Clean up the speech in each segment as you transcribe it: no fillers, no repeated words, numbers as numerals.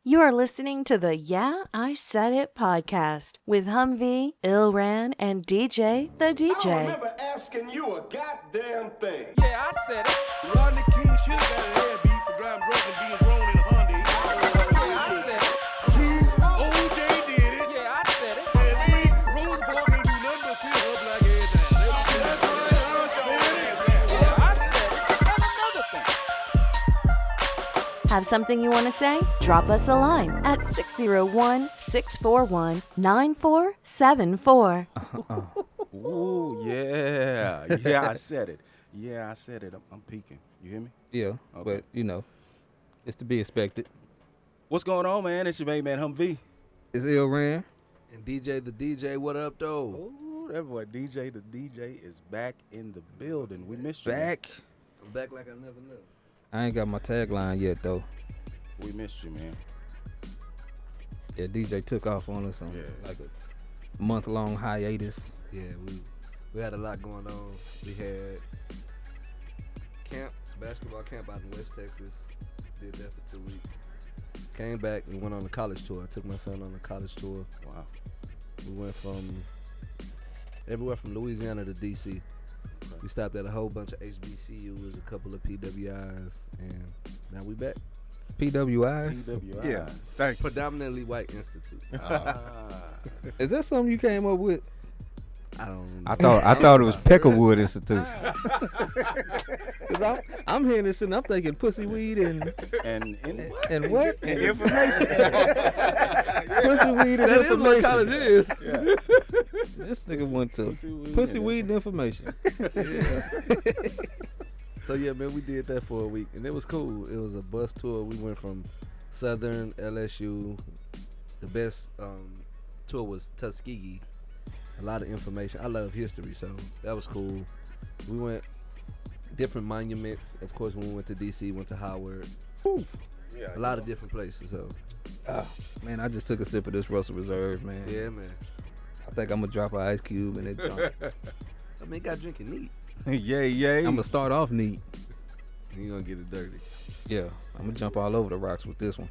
You are listening to the Yeah, I Said It podcast with Humvee, Ilran, and DJ the I don't DJ. remember asking you a goddamn thing. Yeah, I said it. Rodney King should have got a head beat for driving drugs and being thrown in a Hyundai. Yeah, I said it. OJ did it. Yeah, I said it. And Free Rose Park ain't do nothing but sit up like every time. Yeah, I said it. And another thing. Have something you want to say? Drop us a line at 601-641-9474. Ooh, yeah. Yeah, I said it. Yeah, I said it. I'm peeking. You hear me? Yeah, Okay. but it's to be expected. What's going on, man? It's your main man, Humvee. It's Ilran. And DJ the DJ, what up, though? Ooh, that boy DJ the DJ is back in the building. We missed you. man. Back. I'm back like I never knew. I ain't got my tagline yet though. We missed you, man. Yeah, DJ took off on us on like a month-long hiatus. Yeah, we had a lot going on. We had basketball camp out in West Texas. Did that for 2 weeks. Came back and went on a college tour. I took my son on a college tour. Wow. We went from everywhere from Louisiana to D.C. Okay. We stopped at a whole bunch of HBCUs, a couple of PWIs, and now we back. PWIs? PWI. Yeah. Thank you. Predominantly white institute. Is that something you came up with? I don't know. I thought it was Peckerwood Institution. 'Cause I'm hearing this and I'm thinking pussy weed and And what? And information. Pussy weed and That information. is what college is. Yeah. This nigga went to Pussy weed and information. So yeah, man, we did that for a week, and it was cool. It was a bus tour. We went from Southern LSU. The best tour was Tuskegee. A lot of information. I love history, so that was cool. We went different monuments. Of course, when we went to DC, went to Howard. Yeah, A lot of different places. So Man, I just took a sip of this Russell Reserve, man. yeah, man. I think I'm gonna drop an ice cube in it. I mean, got drinking neat. Yay. I'm gonna start off neat. You gonna get it dirty. Yeah, I'm gonna jump all over the rocks with this one.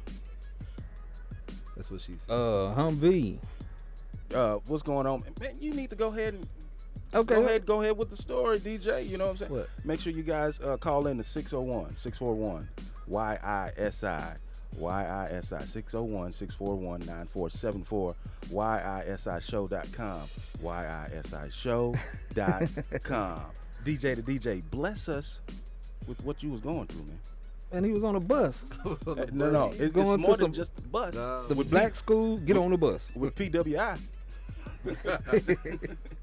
That's what she said. Humvee. What's going on? Man, you need to go ahead and Okay. go ahead with the story, DJ. You know what I'm saying? What? Make sure you guys call in to 601-641-YISI. YISI 601-641-9474 YISIshow.com YISIshow.com. DJ the DJ, bless us with what you was going through, man. And he was on a bus. No, it's Going more to than some- just the bus. The black school, get on the bus. With PWI.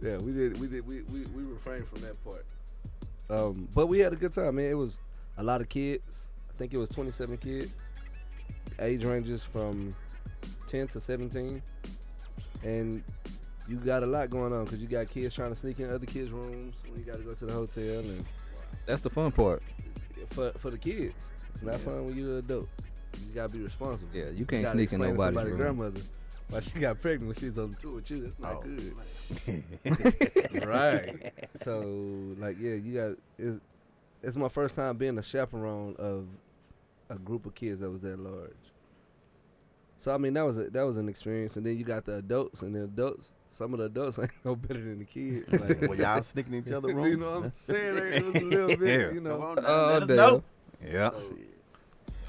Yeah, we refrained from that part. But we had a good time, man. It was a lot of kids. I think it was 27 kids. Age ranges from 10 to 17. And you got a lot going on because you got kids trying to sneak in other kids' rooms when you got to go to the hotel. And That's the fun part. for the kids, it's not fun when you're an adult. You got to be responsible. Yeah, you You can't gotta sneak in explain to nobody's somebody's room. grandmother why she got pregnant when she was on the tour with you. That's not good. Right. So, like, yeah, you got it's my first time being a chaperone of a group of kids that was that large. So I mean that was an experience, and then you got the adults, and the adults. Some of the adults ain't no better than the kids. Like, Well, y'all sneaking in each other's room. you know what I'm saying? It was a little bit, you know. Oh, us damn. know. Yeah.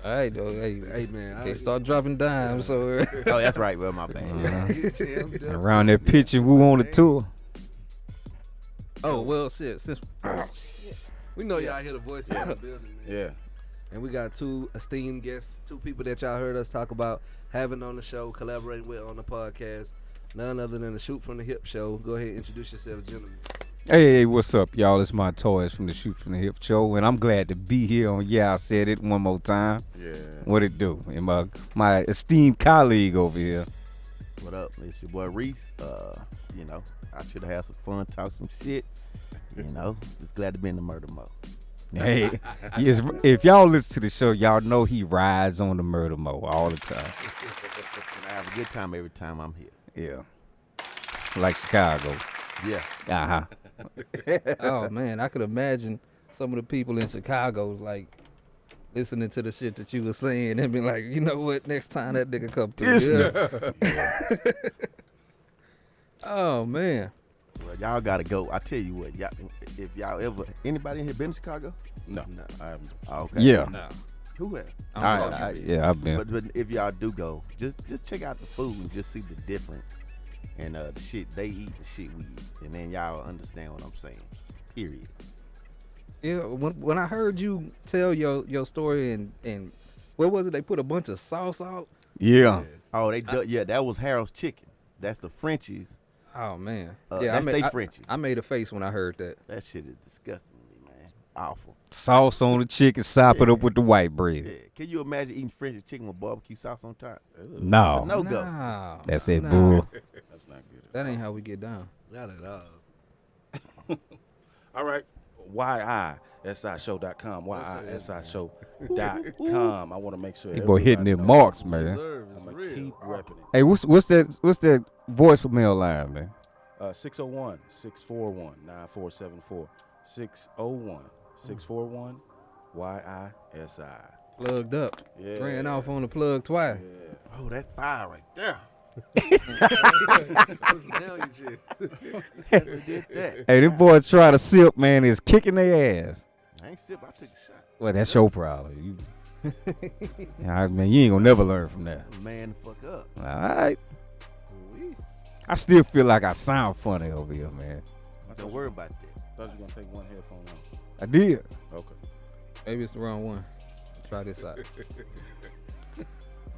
All right, though. Hey, Hey man, they start dropping dimes, so Oh, that's right. Well, my bad. Around that pitch and we on the tour. oh well, shit. Since we know y'all hear the voices in the building, man. Yeah. And we got two esteemed guests, two people that y'all heard us talk about having on the show, collaborating with on the podcast. None other than the Shoot from the Hip show. Go ahead and introduce yourselves, gentlemen. Hey, what's up, y'all? It's Montoyis from the Shoot from the Hip show, and I'm glad to be here on Yeah, I Said It one more time. Yeah. What it do? And my esteemed colleague over here. What up? It's your boy Reese. You know, I should have had some fun, talk some shit. You know, just glad to be in the murder mode. Hey, yes, if y'all listen to the show, y'all know he rides on the murder mode all the time. And I have a good time every time I'm here. Yeah. Like Chicago. Yeah. Uh-huh. oh man, I could imagine some of the people in Chicago's like listening to the shit that you was saying and be like, you know what? Next time that nigga come through. This Oh man. Well, y'all gotta go. I tell you what, y'all, if y'all ever anybody in here been to Chicago? No, I haven't. Oh, okay. Yeah. No. Who has? Yeah, I've been. But if y'all do go, just check out the food and just see the difference and the shit they eat, the shit we eat, and then y'all understand what I'm saying. Period. Yeah, when I heard you tell your story and what was it? They put a bunch of sauce out. Yeah. Oh, that was Harold's Chicken. That's the Frenchies. Oh man. That's they Frenchies. I made a face when I heard that. That shit is disgusting to me, man. Awful. Sauce on the chicken, sop it up with the white bread. Yeah. Can you imagine eating French's chicken with barbecue sauce on top? No. No go. Nah, That's that nah. bull. That's not good. That ain't how we get down. Not at all. All right. YISIShow.com. YISIShow.com. I want to make sure. They boy hitting them marks, man. Reserve is I'm going to real. keep repping it. Hey, what's that voice for mail line, man? 601-641-9474. 601-641 YISI. Plugged up. Yeah. Ran off on the plug twice. Oh, that fire right there. Did that. Hey, this boy try to sip, man, is kicking their ass. I ain't sip. I took a shot. Well, that's your problem. Yeah, man, you ain't gonna never learn from that. Man, the fuck up. All right. I still feel like I sound funny over here, man. Don't worry about that. Thought you were going to take one headphone off. I did. Okay. Maybe it's the wrong one. Try this out.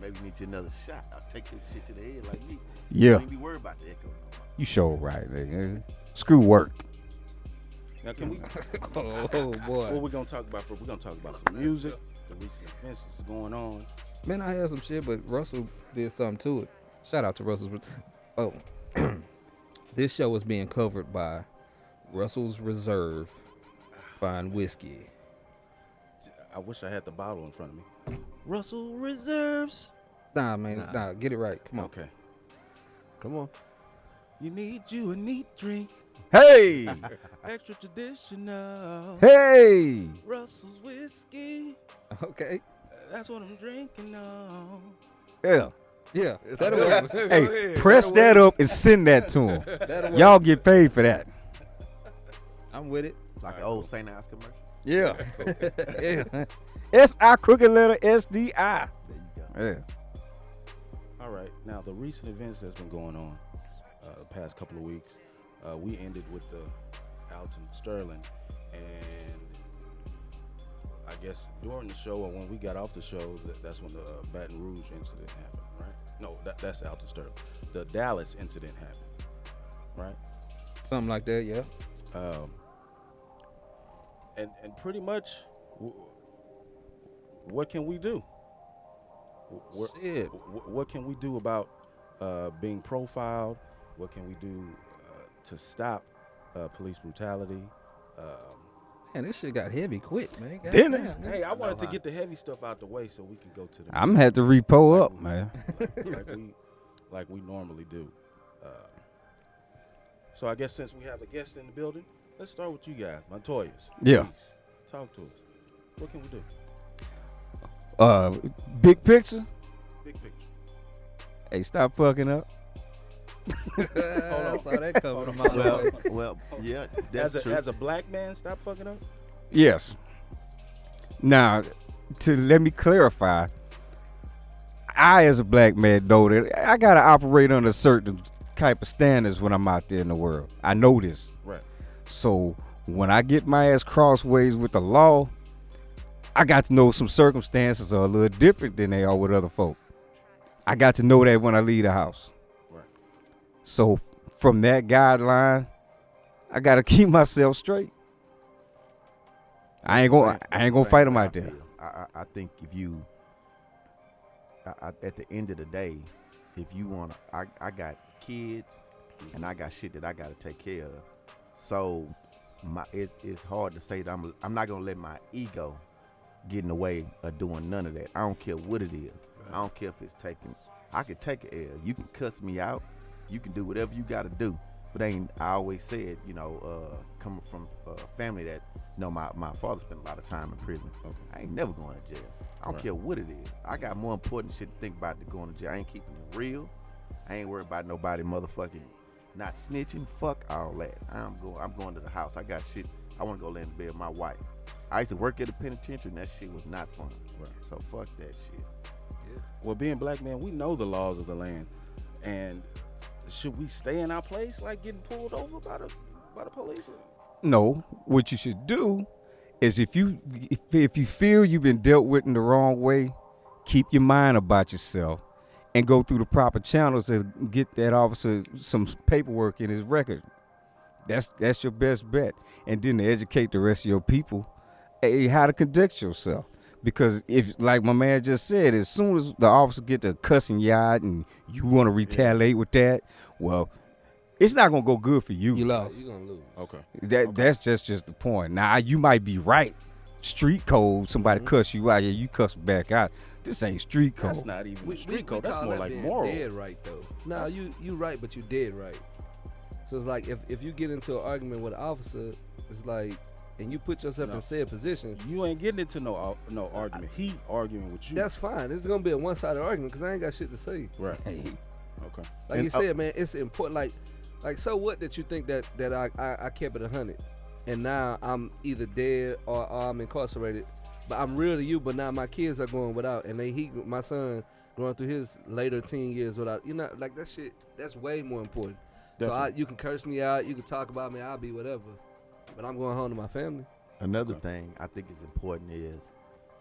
Maybe you need you another shot. I'll take this shit to the head like me. Yeah. Don't even be worried about the echo. You sure right, nigga. Screw work. Now, can we? Oh boy. What we gonna talk about? We're gonna talk about some music, the recent events that's going on. Man, I had some shit, but Russell did something to it. Shout out to Russell's. Oh, this show is being covered by Russell's Reserve Fine Whiskey. I wish I had the bottle in front of me. Russell Reserves. Nah, man, nah, get it right. Come on. Okay. Come on. You need you a neat drink, Hey! extra traditional. Hey! Russell's whiskey. Okay. That's what I'm drinking on. Yeah. Yeah, that'll work. Hey, press that up and send that to him. Y'all get paid for that. I'm with it. It's like an old St. Ives commercial. Yeah. Yeah. S-I crooked letter S-D-I. There you go. Yeah. All right. Now, the recent events that's been going on the past couple of weeks, we ended with the Alton Sterling, and I guess during the show or when we got off the show, that's when the Baton Rouge incident happened, right? No, that's Alton Sterling. The Dallas incident happened, right? Something like that, yeah. And pretty much, what can we do? Shit. What can we do about being profiled? What can we do to stop police brutality? Mm-hmm. Man, this shit got heavy quick, man. God Didn't damn, it? man. Hey, I wanted to get the heavy stuff out the way so we can go to the I'm had to repo up, man. like we normally do. So I guess since we have a guest in the building, let's start with you guys, Montoyis. Yeah. Reese, talk to us. What can we do? Big picture. Big picture. Hey, stop fucking up. I saw that coming a mile away. Well, yeah, that's true. As a black man, stop fucking up. Yes. Now, to let me clarify, I as a black man know that I gotta operate under certain type of standards when I'm out there in the world. I know this. Right. So when I get my ass crossways with the law, I got to know some circumstances are a little different than they are with other folk. I got to know that when I leave the house. Right. So from that guideline, I got to keep myself straight. I ain't gonna fight them out there. I think if you, at the end of the day, if you want to, I got kids and I got shit that I got to take care of. So it's hard to say that I'm not going to let my ego get in the way of doing none of that. I don't care what it is. Right. I don't care if it's taking. I could take an L. You can cuss me out. You can do whatever you got to do. But ain't I always said, coming from a family that, my father spent a lot of time in prison. Okay. I ain't never going to jail. I don't Right. care what it is. I got more important shit to think about than going to jail. I ain't keeping it real. I ain't worried about nobody motherfucking not snitching. Fuck all that. I'm going to the house. I got shit. I want to go lay in bed with my wife. I used to work at a penitentiary, and that shit was not fun. Right. So fuck that shit. Well, being black men, we know the laws of the land, and should we stay in our place, like getting pulled over by the police? No, what you should do is if you feel you've been dealt with in the wrong way, keep your mind about yourself and go through the proper channels to get that officer some paperwork in his record. That's your best bet. And then to educate the rest of your people how to conduct yourself. Because if, like my man just said, as soon as the officer get to cussing you out and you want to retaliate with that, well, it's not gonna go good for you. You lost. You're gonna lose. Okay. That's just the point. Now you might be right. Street code, somebody cuss you out, yeah, you cuss back out. This ain't street code. That's not even We street code. That's call more that like being moral. Dead right though. Nah, you right, but you dead right. So it's like if you get into an argument with an officer, it's like, and you put yourself in said position. You ain't getting into no argument. He arguing with you. That's fine. This is gonna be a one-sided argument because I ain't got shit to say. right. Okay. Like you said, man, it's important. Like so what that you think that I kept it 100, and now I'm either dead or I'm incarcerated, but I'm real to you. But now my kids are going without, and my son going through his later teen years without. Like that shit. That's way more important. Definitely. So you can curse me out, you can talk about me, I'll be whatever, but I'm going home to my family. Another thing I think is important is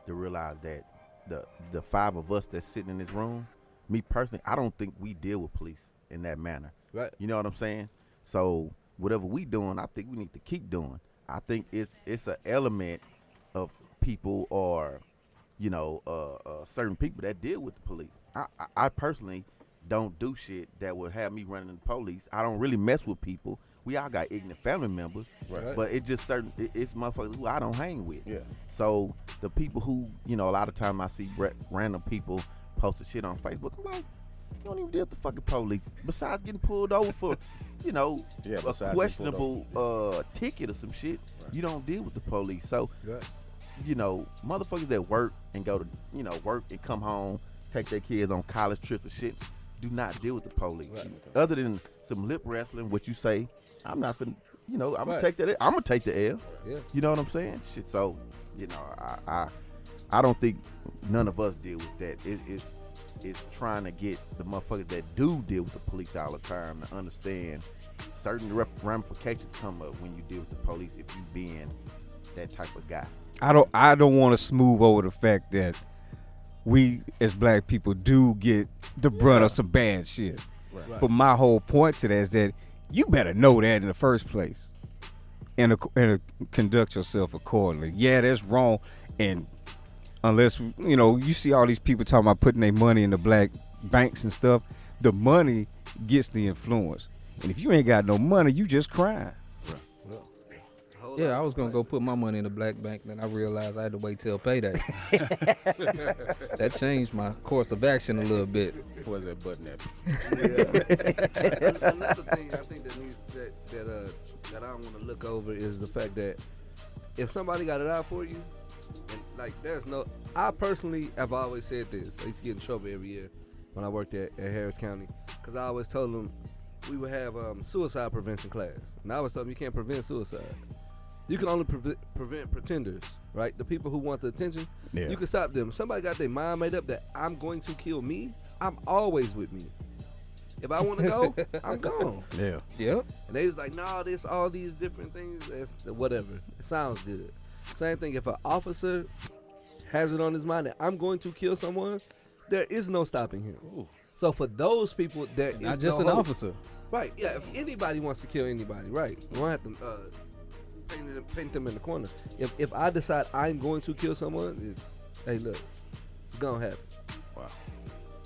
to realize that the five of us that's sitting in this room, me personally, I don't think we deal with police in that manner. Right. You know what I'm saying? So whatever we doing, I think we need to keep doing. I think it's an element of people or, certain people that deal with the police. I personally don't do shit that would have me running the police. I don't really mess with people. We all got ignorant family members, Right. but it's just it's motherfuckers who I don't hang with. Yeah. So the people who, a lot of time I see random people posting shit on Facebook, I'm like, you don't even deal with the fucking police. Besides getting pulled over for, besides a getting pulled questionable ticket or some shit, you don't deal with the police. So, Right. Motherfuckers that work and go to, work and come home, take their kids on college trips and shit, do not deal with the police. Right. Other than some lip wrestling, what you say, I'm not finna, I'm gonna Right. take that. I'm gonna take the L. Yeah. You know what I'm saying? Shit. So, I don't think none of us deal with that. It's trying to get the motherfuckers that do deal with the police all the time to understand certain ramifications come up when you deal with the police if you being that type of guy. I don't want to smooth over the fact that we as black people do get the brunt of some bad shit. Right. But my whole point to that is that you better know that in the first place and conduct yourself accordingly. Yeah, that's wrong. And unless, you see all these people talking about putting their money in the black banks and stuff, the money gets the influence. And if you ain't got no money, you just crying. Yeah, I was gonna go put my money in the black bank, then I realized I had to wait till payday. That changed my course of action a little bit. Where's that button at? Another thing I think that I want to look over is the fact that if somebody got it out for you, and I personally have always said this. I used to get in trouble every year when I worked at Harris County because I always told them we would have suicide prevention class, and I always told them you can't prevent suicide. You can only prevent pretenders, right? The people who want the attention. Yeah. You can stop them. Somebody got their mind made up that I'm going to kill me. I'm always with me. If I want to go, I'm gone. Yeah. Yep. And they was like, nah, there's all these different things. That's whatever. It sounds good. Same thing. If an officer has it on his mind that I'm going to kill someone, there is no stopping him. Ooh. So for those people, there is Not just no an hope. officer. Right. Yeah. If anybody wants to kill anybody, right? You don't have to paint them in the corner. If I decide I'm going to kill someone, hey, look, it's gonna happen. Wow.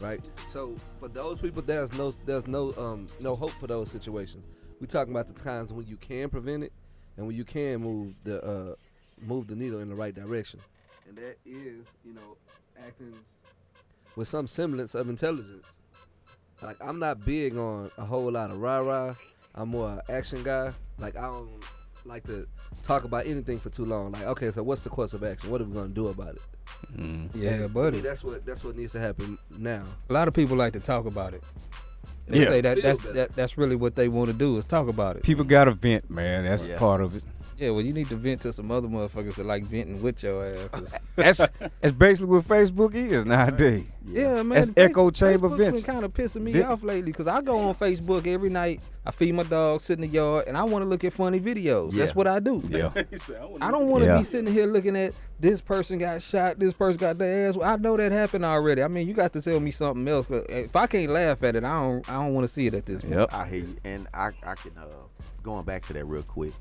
Right. So for those people, there's no hope for those situations. We talking about the times when you can prevent it and when you can move the needle in the right direction, and that is acting with some semblance of intelligence. Like I'm not big on a whole lot of rah-rah. I'm more an action guy. Like I don't like to talk about anything for too long. Like, okay, so what's the course of action? What are we gonna do about it? Yeah, And to buddy. me, that's what needs to happen now. A lot of people like to talk about it. They Yeah. say Feel better. that's really what they want to do is talk about it. People got to vent, man. That's Yeah. part of it. Yeah, well, you need to vent to some other motherfuckers that like venting with your ass. 'Cause That's basically what Facebook is nowadays. yeah, man. That's echo chamber vents. kind of pissing me Vent- off lately because I go on Facebook every night. I feed my dog, sit in the yard, and I want to look at funny videos. That's Yeah. what I do. Yeah. I don't want to Yeah. be sitting here looking at this person got shot, this person got their ass. I know that happened already. I mean, you got to tell me something else. 'Cause if I can't laugh at it, I don't want to see it at this point. Yep. I hear you, and I can going back to that real quick.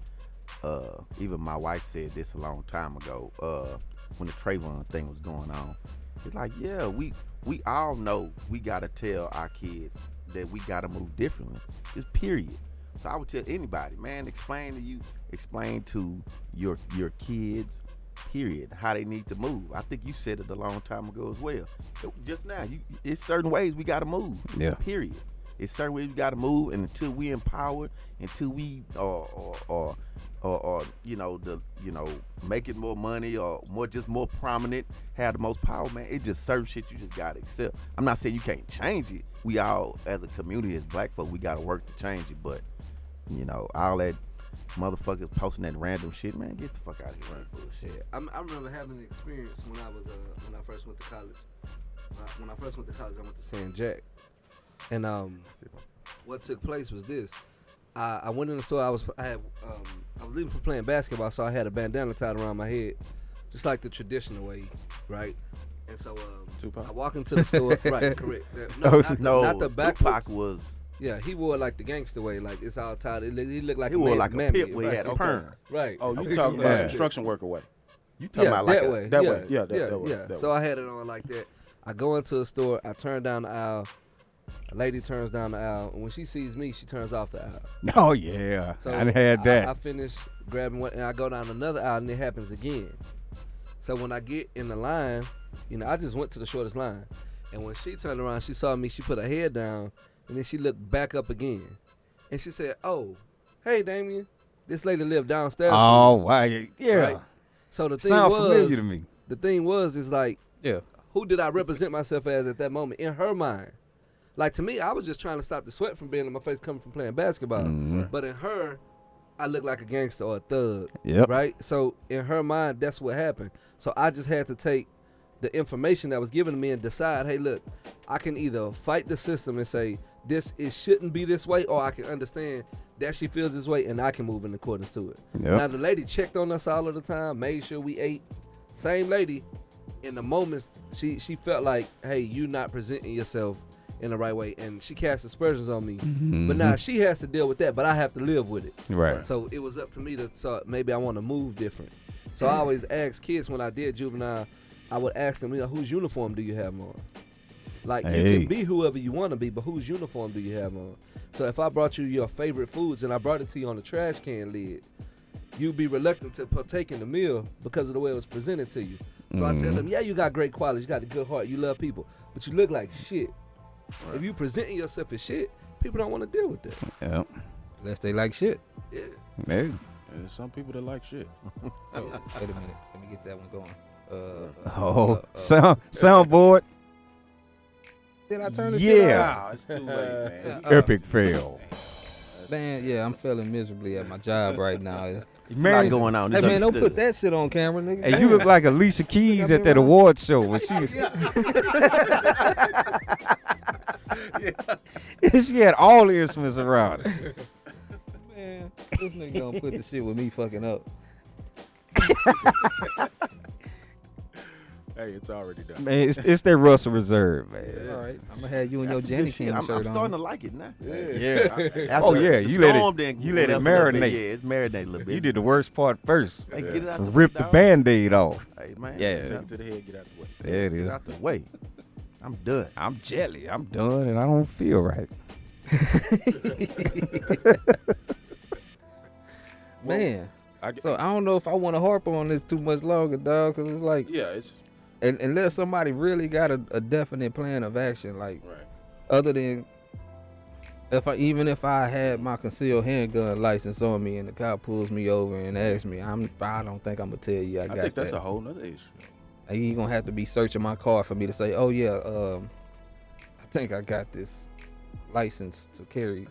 Even my wife said this a long time ago. When the Trayvon thing was going on, it's like, yeah, we all know we gotta tell our kids that we gotta move differently. Just period. So I would tell anybody, man, explain to your kids, period, how they need to move. I think you said it a long time ago as well. Just now, it's certain ways we gotta move. Yeah. Period. It's certain ways we gotta move, and until we empowered, until we or making more money or more prominent, have the most power, man. It just certain shit you just gotta accept. I'm not saying you can't change it. We all, as a community, as black folk, we gotta work to change it. But all that motherfuckers posting that random shit, man, get the fuck out of here, man. Bullshit. I remember having an experience when I first went to college. When I first went to college, I went to San Jack, and what took place was this. I went in the store. I was leaving for playing basketball, so I had a bandana tied around my head, just like the traditional way, right? And so I walk into the store. Right, correct. Not the back. Tupac was. Yeah, he wore like the gangster way, like it's all tied. He looked like He wore like a mammy, pip where he had a right. perm. Right. Oh, you talking about construction worker way? You talking about like that a, way. that yeah, way. Yeah, that yeah, way. yeah. That So way. I had it on like that. I go into a store. I turn down the aisle. A lady turns down the aisle, and when she sees me, she turns off the aisle. Oh yeah, So I had that. I finish grabbing one, and I go down another aisle, and it happens again. So when I get in the line, I just went to the shortest line, and when she turned around, she saw me. She put her head down, and then she looked back up again, and she said, "Oh, hey, Damien, this lady lived downstairs." Oh wow, yeah. Right? So the thing Sound was, familiar to me. the thing was, is like, Yeah. who did I represent myself as at that moment in her mind? Like, to me, I was just trying to stop the sweat from being in my face coming from playing basketball. But in her, I looked like a gangster or a thug. Yep. Right? So in her mind, that's what happened. So I just had to take the information that was given to me and decide, hey, look, I can either fight the system and say it shouldn't be this way, or I can understand that she feels this way and I can move in accordance to it. Yep. Now, the lady checked on us all of the time, made sure we ate. Same lady, in the moments, she felt like, hey, you not presenting yourself in the right way, and she cast aspersions on me. But now she has to deal with that, but I have to live with it. Right. So it was up to me to maybe I want to move different. So I always ask kids when I did juvenile, I would ask them, whose uniform do you have on? Like, you Hey. can be whoever you want to be, but whose uniform do you have on? So if I brought you your favorite foods and I brought it to you on a trash can lid, you'd be reluctant to partake in the meal because of the way it was presented to you. So I tell them, yeah, you got great qualities, you got a good heart, you love people, but you look like shit. If you presenting yourself as shit, people don't want to deal with that. Yep. Unless they like shit. Yeah. Hey. And there's some people that like shit. Oh, wait a minute. Let me get that one going. Soundboard. Did I turn the shit off? Yeah. Nah, it's too late, man. Epic fail. Man, yeah, I'm failing miserably at my job right now. It's Man, not going on. Hey, It's man, don't understood. put that shit on camera, nigga. Hey, you look like Alicia Keys at that award show when she was. She had all the instruments around her. Man, this nigga don't put the shit with me fucking up. Hey, it's already done. Man, it's that Russell Reserve, man. All right, I'm gonna have you and your That's some good Jenny shit. King I'm shirt starting on. to like it now. Yeah. After Oh, yeah, the you let it- storm, then you let it went up a little bit. marinate. Yeah, it's marinated a little bit. You did the worst part first. Hey, get it out Rip the dog. Band-Aid off. Hey, man. Yeah. Take it to the head, get out the way. There it Get is. out the way. I'm done. I'm jelly. I'm done, and I don't feel right. Man, I get, so I don't know if I want to harp on this too much longer, dog, because it's like, yeah, it's unless somebody really got a definite plan of action, like right. other than Even if I had my concealed handgun license on me and the cop pulls me over and asks me, I don't think I'm gonna tell you I got think that's that. a whole nother issue. And you gonna have to be searching my car for me to say, oh yeah, I think I got this license to carry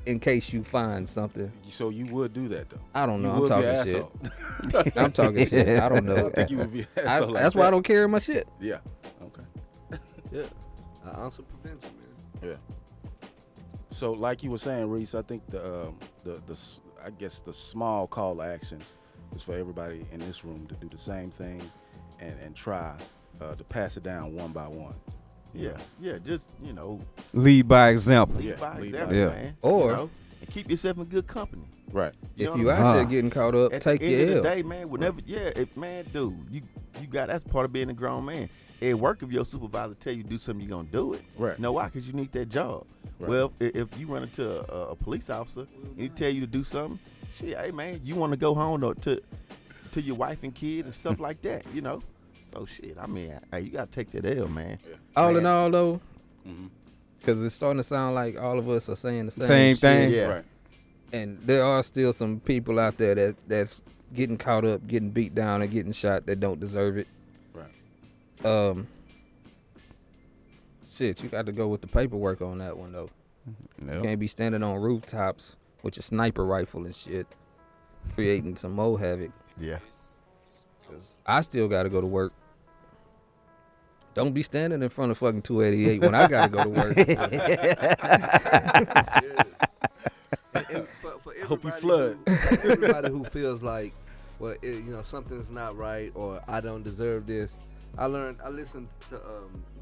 in case you find something. So you would do that though? I don't know. You I'm would be an talking shit. asshole. I'm talking shit. I don't know. I don't think you would be an asshole like that's why I that. don't carry my shit. Yeah. Okay. Yeah. An ounce of prevention, man. Yeah. So, like you were saying, Reese, I think I guess the small call to action is for everybody in this room to do the same thing and try to pass it down one by one. Yeah, just Lead by example. lead Yeah, by lead by example, example. man. Or- and keep yourself in good company. Right. You know If you what I'm out there Uh-huh. getting caught up, At take the end your of L. the day, man, whenever, dude, you got that's part of being a grown man. At work, if your supervisor tell you to do something, you're gonna do it. Right. You know why? Because you need that job. Right. Well, if you run into a police officer and he tell you to do something, shit, hey man, you want to go home to your wife and kids and stuff like that, you know. So shit, I mean, hey, you gotta take that L, man. All in all, though, Mhm. because it's starting to sound like all of us are saying the Same shit. thing. Yeah. Right. And there are still some people out there that's getting caught up, getting beat down, and getting shot that don't deserve it. Right. Shit, you got to go with the paperwork on that one though. You can't be standing on rooftops with your sniper rifle and shit, creating some more havoc. Yeah. 'Cause I still got to go to work. Don't be standing in front of fucking 288 when I got to go to work. And for Hope you everybody flood. everybody who feels like, well, something's not right or I don't deserve this. I listened to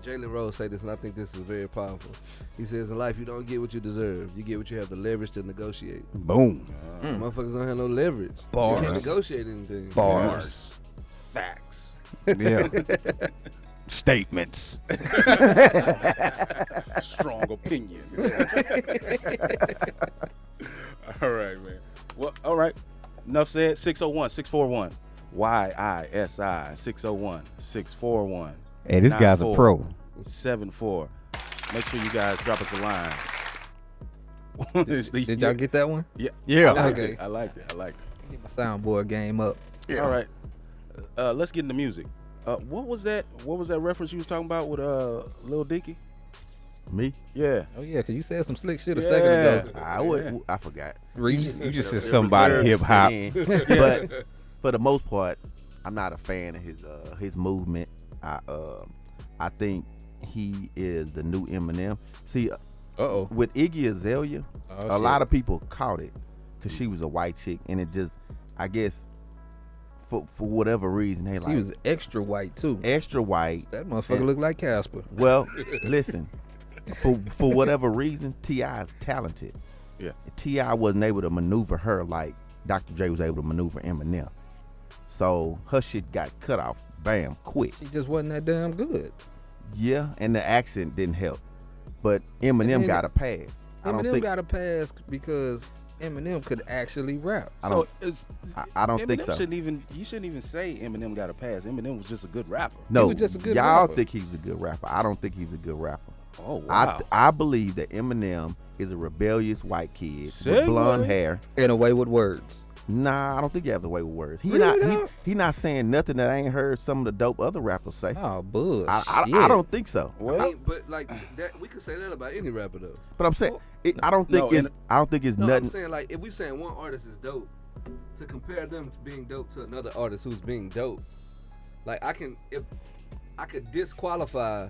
Jalen Rose say this, and I think this is very powerful. He says, in life, you don't get what you deserve. You get what you have the leverage to negotiate. Boom. Motherfuckers don't have no leverage. Bars. You can't negotiate anything. Bars. Facts. Yeah. Statements. Strong opinions. All right, man. Well, all right. Enough said. 601-641. YISI 601-641. Hey, this guy's a pro. 74. Make sure you guys drop us a line. Did y'all get that one? Yeah. Yeah. I liked Okay. it. I liked it. Get my soundboard game up. All right. Let's get into music. What was that reference you was talking about with Lil Dicky? Me? Yeah. Oh yeah, cause you said some slick shit a second ago. I forgot. Reese. You just said somebody hip hop. But for the most part, I'm not a fan of his movement. I think he is the new Eminem. See, with Iggy Azalea, a lot of people caught it because she was a white chick, and it just, I guess, for whatever reason, they She was extra white too. extra white. That motherfucker looked like Casper. Well, listen, for whatever reason, T.I. is talented. Yeah. T.I. wasn't able to maneuver her like Dr. Dre was able to maneuver Eminem. So her shit got cut off, bam, quick. She just wasn't that damn good. Yeah, and the accent didn't help. But Eminem got a pass. Eminem got a pass because Eminem could actually rap. I don't think Eminem so. You shouldn't even say Eminem got a pass. Eminem was just a good rapper. No, was just a good y'all rapper. think he's a good rapper. I don't think he's a good rapper. Oh wow. I believe that Eminem is a rebellious white kid Segue. with blonde hair. In a way with words. Nah, I don't think he has the way with words. He Really he not saying nothing that I ain't heard some of the dope other rappers say. Oh, bullshit. I don't think so. Well, I mean, but like that, we could say that about any rapper though. But I'm saying I don't think it's No, nothing. I'm saying like if we saying one artist is dope, to compare them to being dope to another artist who's being dope, like I could disqualify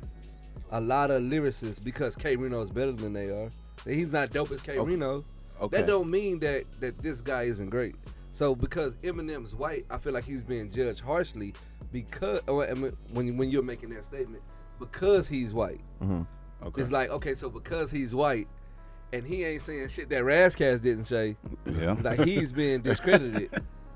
a lot of lyricists because K Reno is better than they are. That he's not dope as K Reno. Okay. That don't mean that this guy isn't great. So because Eminem's white, I feel like he's being judged harshly because when you're making that statement, because he's white. Mhm. Okay. It's like, okay, so because he's white and he ain't saying shit that Razkaz didn't say, Yeah. like he's being discredited.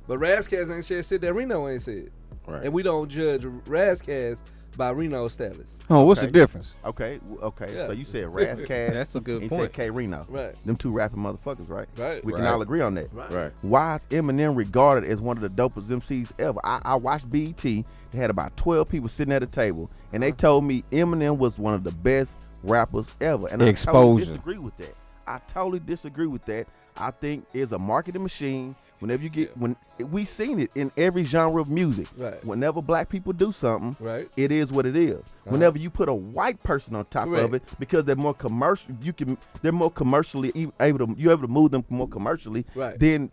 But Razkaz ain't said shit that Reno ain't said. Right. And we don't judge Razkaz by Reno's status. Oh, what's the Okay. difference? Okay. Yeah. So you said Razkaz. That's a good and point. You said K Reno. Right. Them two rapping motherfuckers, right? Right. We can Right. all agree on that. Right. Why is Eminem regarded as one of the dopest MCs ever? I watched BET. They had about 12 people sitting at a table, and they told me Eminem was one of the best rappers ever. And I totally Exposure. disagree with that. I totally disagree with that. I think it's a marketing machine. Whenever you get, when we seen it in every genre of music. Right. Whenever black people do something, Right. it is what it is. Whenever you put a white person on top of it, because they're more commercial, they're more commercially able to move them more commercially. Right. Then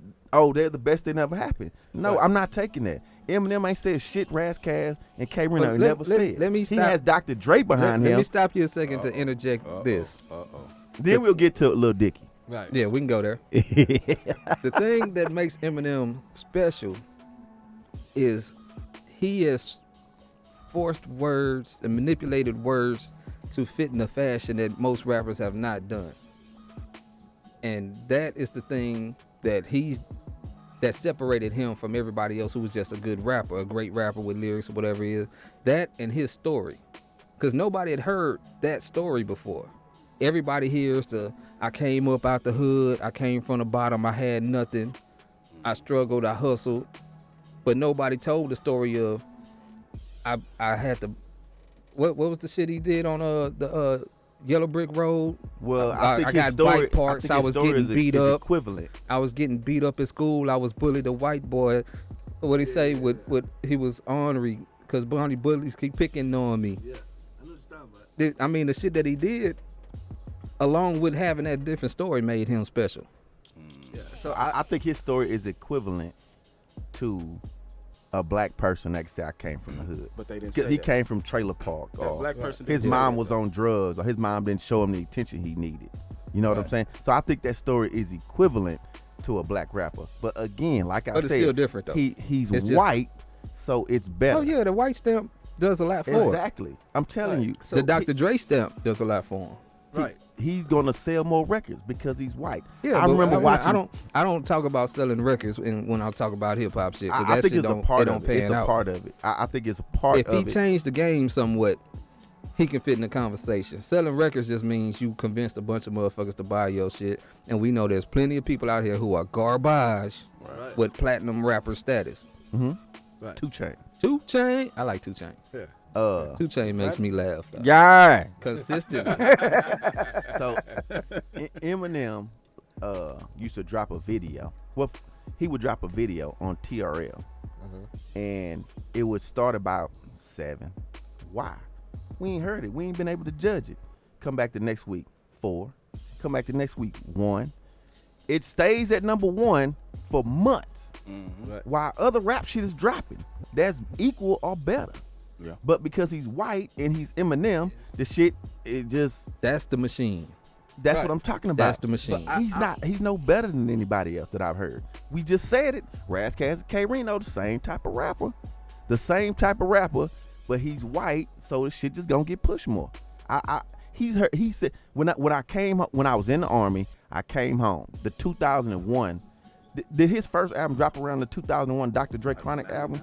they're the best thing ever happened. No, I'm not taking that. Eminem ain't said shit. Razzcast and K Reno never said. Let me He stop. has Dr. Dre behind him. Let me stop you a second to interject this. Then we'll get to Lil Dicky. Right. Yeah, we can go there. The thing that makes Eminem special is he has forced words and manipulated words to fit in a fashion that most rappers have not done. And that is the thing that separated him from everybody else who was just a good rapper, a great rapper with lyrics or whatever it is. That and his story. Because nobody had heard that story before. Everybody hears I came up out the hood, I came from the bottom, I had nothing, I struggled, I hustled, but nobody told the story of I had to. What was the shit he did on the Yellow Brick Road? Well, I think I his got story, bike parts. I was getting beat is up. Equivalent. I was getting beat up at school. I was bullied. A white boy. What he say? With he was ornery because Bonnie bullies keep picking on me. Yeah, I know what you're talking about. I mean, the shit that he did, along with having that different story, made him special. Yeah. So I think his story is equivalent to a black person that can say I came from the hood. But they didn't 'Cause say he that. came from trailer park. That Or black person his didn't say mom that, was though. on drugs, or his mom didn't show him the attention he needed. You know what I'm saying? So I think that story is equivalent to a black rapper. But again, like I But said, it's still different, though. He's It's just- white, so it's better. Oh yeah, the white stamp does a lot for it. Exactly. I'm telling you. So The Dr. Dre stamp does a lot for him. right. He's gonna sell more records because he's white. Yeah, I but remember watching. I don't talk about selling records when I talk about hip hop shit. 'Cause I that think shit it's a don't, part it don't of it. It's pan a out. part of it. I think it's a part If of he it. changed the game somewhat, he can fit in the conversation. Selling records just means you convinced a bunch of motherfuckers to buy your shit, and we know there's plenty of people out here who are garbage Right. with platinum rapper status. Right. 2 Chainz. 2 Chainz, I like 2 Chainz. Yeah. 2 Chainz makes me laugh. Though. Yeah. Consistently. So Eminem used to drop a video. Well, he would drop a video on TRL, and it would start about 7. Why? We ain't heard it. We ain't been able to judge it. Come back the next week, 4. Come back the next week, 1. It stays at number 1 for months. Right. While other rap shit is dropping, that's equal or better. Yeah. But because he's white and he's Eminem, the shit it just That's the machine. that's Right. what I'm talking about. That's the machine. He's no better than anybody else that I've heard. We just said it. Razzcast and K Reno, the same type of rapper. The same type of rapper, but he's white, so the shit just gonna get pushed more. He said when I was in the army, I came home. The 2001. Did his first album drop around the 2001 Dr. Dre Chronic album?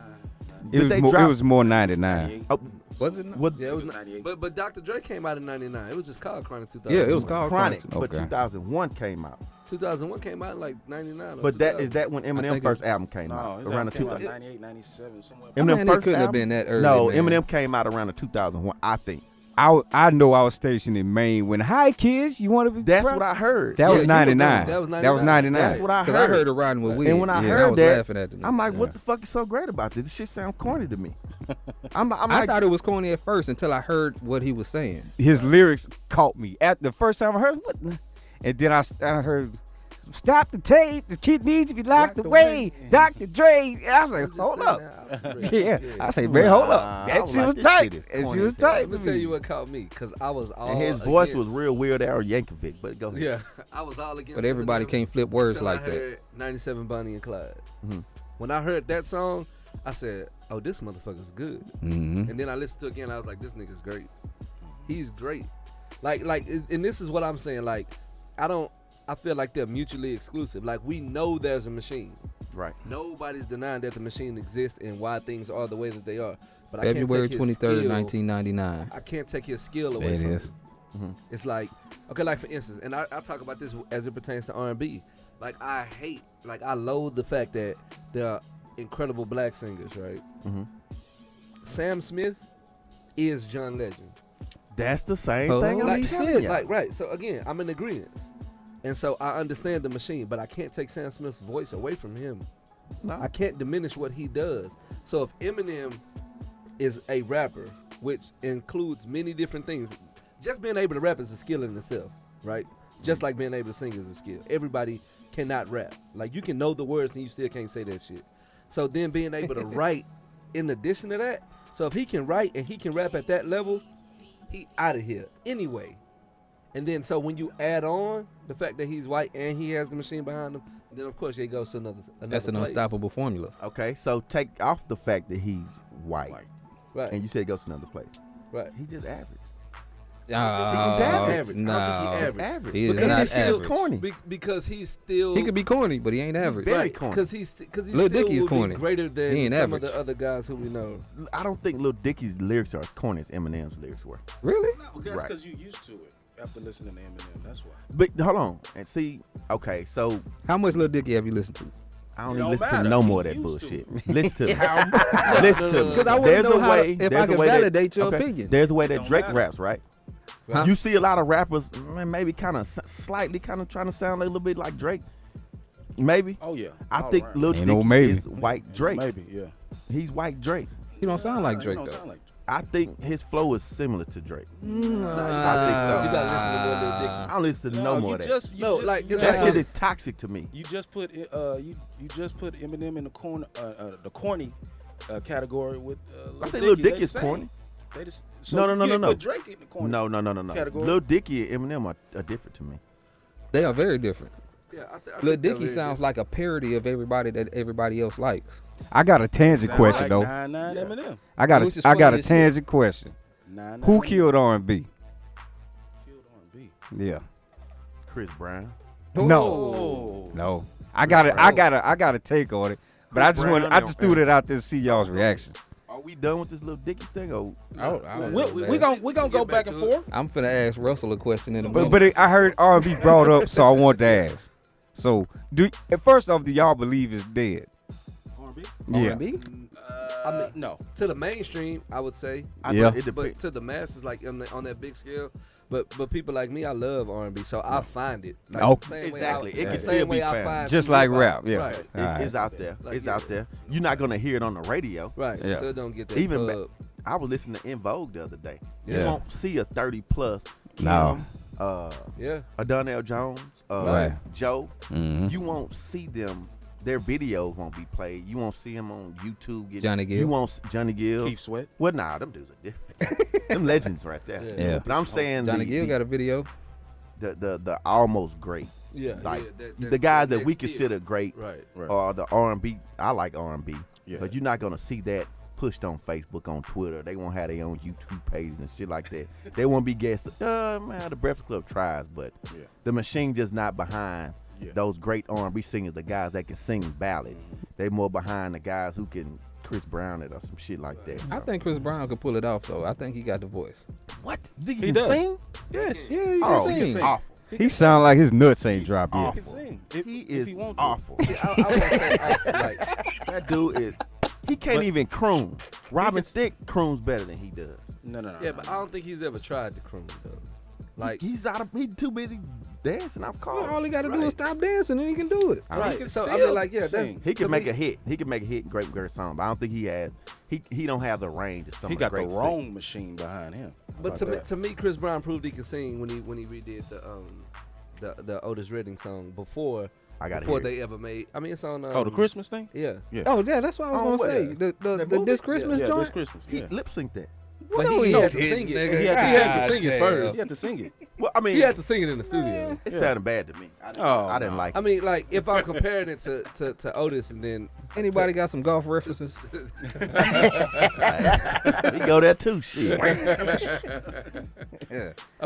It was more 99. Oh, Was it? what, Yeah, it was. 98. But Dr. Dre came out in '99. It was just called Chronic 2000. Yeah, it was called Chronic, Chronic. but Okay. 2001 came out. 2001 came out in like '99. But is that when Eminem think first album came No, out? his Around the album came out 2000. 98, 97, somewhere. Eminem Man, it first couldn't have album? been that early, No, man. Eminem came out around the 2001, I think. I know I was stationed in Maine when, hi kids, you want to be That's proud?" what I heard. That Yeah, was you were 99. doing- that was That was 99. That's what I Because heard. I heard it riding with Weed. And when I I heard was that, laughing at the I'm like, nigga. what the fuck is so great about this? This shit sounds corny to me. I'm I like, thought it was corny at first until I heard what he was saying. His lyrics caught me. At the first time I heard what, and then I heard, stop the tape. The kid needs to be locked away. Dr. Dre. And I was like, hold up. Yeah. I say, man, hold Nah, up. I That was shit like, was this tight. shit is That corny shit was as hell. tight. Let me to tell me. you what caught me, because I was all and his voice against- was real Weird Al Yankovic, but go ahead. Yeah, I was all against. But everybody Eminem can't flip words until I like that. heard 97 Bonnie and Clyde. Mhm. When I heard that song, I said, "Oh, this motherfucker's good." Mhm. And then I listened to it again. I was like, "This nigga's great. He's great." Like, and this is what I'm saying. Like, I feel like they're mutually exclusive. Like, we know there's a machine. Right. Nobody's denying that the machine exists and why things are the way that they are. But February I can't take 23rd, his skill, 1999. I can't take his skill away There it from is. it. It's like, okay, like for instance, and I talk about this as it pertains to R&B. Like, I loathe the fact that there are incredible black singers, right? Mhm. Sam Smith is John Legend. That's the same Holy thing I'm Like, telling you. like, right. So again, I'm in agreement. And so I understand the machine, but I can't take Sam Smith's voice away from him. No. I can't diminish what he does. So if Eminem is a rapper, which includes many different things, just being able to rap is a skill in itself, right? Just like being able to sing is a skill. Everybody cannot rap. Like, you can know the words and you still can't say that shit. So then being able to write in addition to that, so if he can write and he can rap at that level, he out of here anyway. And then so when you add on the fact that he's white and he has the machine behind him, then of course he goes to another That's an place. unstoppable formula. Okay, so take off the fact that he's white. Right. And you said it goes to another place. Right. He just average. He's average. No, I don't think he's average. he is Because not he's still average. corny. Because he's still He could be corny, but he ain't average. Very corny. Because he Lil still Dicky is will corny. be greater He than ain't some average. of the other guys who we know. I don't think Lil Dicky's lyrics are as corny as Eminem's lyrics were. Really? No, that's Right. because you used to it after listening to Eminem. That's why. But hold on. And see, okay, so How much Lil Dicky have you listened to? I don't It even don't listen to matter. no He more of that used bullshit. Listen to me. Listen to me. Because I want to There's know a how way, if I there's a can way that- validate your okay, opinion. There's a way that Don't Drake matter. raps, right? Huh? You see a lot of rappers maybe kind of slightly kind of trying to sound a little bit like Drake. Maybe. Oh yeah. I All think right. Lil Ain't no Dicky maybe. is white Drake. Maybe, yeah. He's white Drake. He don't sound like He Drake don't though. sound like I think his flow is similar to Drake. I think so. You gotta listen to more Lil Dicky. I don't listen to no more of that. No, like, it's That like- shit is toxic to me. You just put you just put Eminem in the corner the corny category with I think Lil Dicky They is same. corny. They just, No, no, no, you no, ain't no. Put Drake in the corner. No. Category. Lil Dicky and Eminem are different to me. They are very different. Yeah, I Lil think they're Dicky very sounds like a parody of everybody that everybody else likes. I got a tangent Sound question like though. 9-9 Eminem. I got Which is a I got funny a as shit. tangent question. 9-9 Who Eminem. killed R&B? Killed R&B? Yeah. Chris Brown. No. No. I got a take on it. But I just Brown I just and- threw that out there to see y'all's reaction. Are we done with this Lil Dicky thing? Or I don't We know, we gonna go back and forth. I'm finna ask Russell a question in a But minute. I heard R&B brought up, so I wanted to ask. So first off, do y'all believe it's dead? R&B? Yeah. R&B? I mean, No. to the mainstream, I would say. Yeah. It But depends. to the masses, like on that big scale, but people like me, I love R&B, so I find it. Like, Oh. the same way Exactly. I, It can the still same be way I found. find Just some like hip-hop. rap, yeah. Right. All right. It's out there. Like, It's yeah. out there. You're not gonna hear it on the radio. Right. Yeah. So it don't get that Even pub. I was listening to In Vogue the other day. You Yeah. won't see a 30+ Kim, No. Yeah. Donnell Jones, Right. Joe. Mhm. You won't see them. Their videos won't be played. You won't see them on YouTube. Johnny Gill. You won't Johnny Gill. Keith Sweat. Well, nah, them dudes are different. Them legends right there. Yeah. Yeah. But I'm saying Johnny Gill got a video. the almost great. Yeah. Like yeah, the guys that we next tier. consider great Right. or the R&B. I like R&B. Yeah. But you're not gonna see that pushed on Facebook, on Twitter. They won't have their own YouTube pages and shit like that. They won't be guessing. Man, the Breakfast Club tries, but Yeah. the machine just not behind Yeah. those great R&B singers, the guys that can sing ballads. They more behind the guys who can Chris Brown it or some shit like that. I think Chris Brown could pull it off though. I think he got the voice. What? Do you He does. sing? Yes. Yeah, he Oh, can he sing. can awful. He sound like his nuts ain't dropped He yet. can sing. He If is he want to. awful. I would say, like, That dude is. He can't even croon. Robin Thicke croons better than he does. No. yeah, but I don't think he's ever tried to croon though. Like, He's too busy dancing. I've called. All he got to do Right. is stop dancing and he can do it. right. can So I still mean, like, yeah, that's, sing. He can to make me- a hit. He can make a hit and great song. But I don't think he has. He don't have the range of some. He of the got the great wrong machine behind him. But How about to me, Chris Brown proved he could sing when he redid the Otis Redding song before I gotta before hear it. they ever made. I mean, it's on. Oh, the Christmas thing? Yeah. Yeah. Oh yeah, that's what I was Oh, gonna what? say. The movie? this Christmas yeah, joint. this Christmas. He Yeah. lip synced that. But No, he he had to didn't, sing it. nigga. He God had to sing it damn. first. He had to sing it. Well, I mean, He had to sing it in the studio. it sounded bad to me. I didn't like. I mean, like, if I'm comparing it to Otis and then Anybody got some golf references? it. He go there too. Shit. I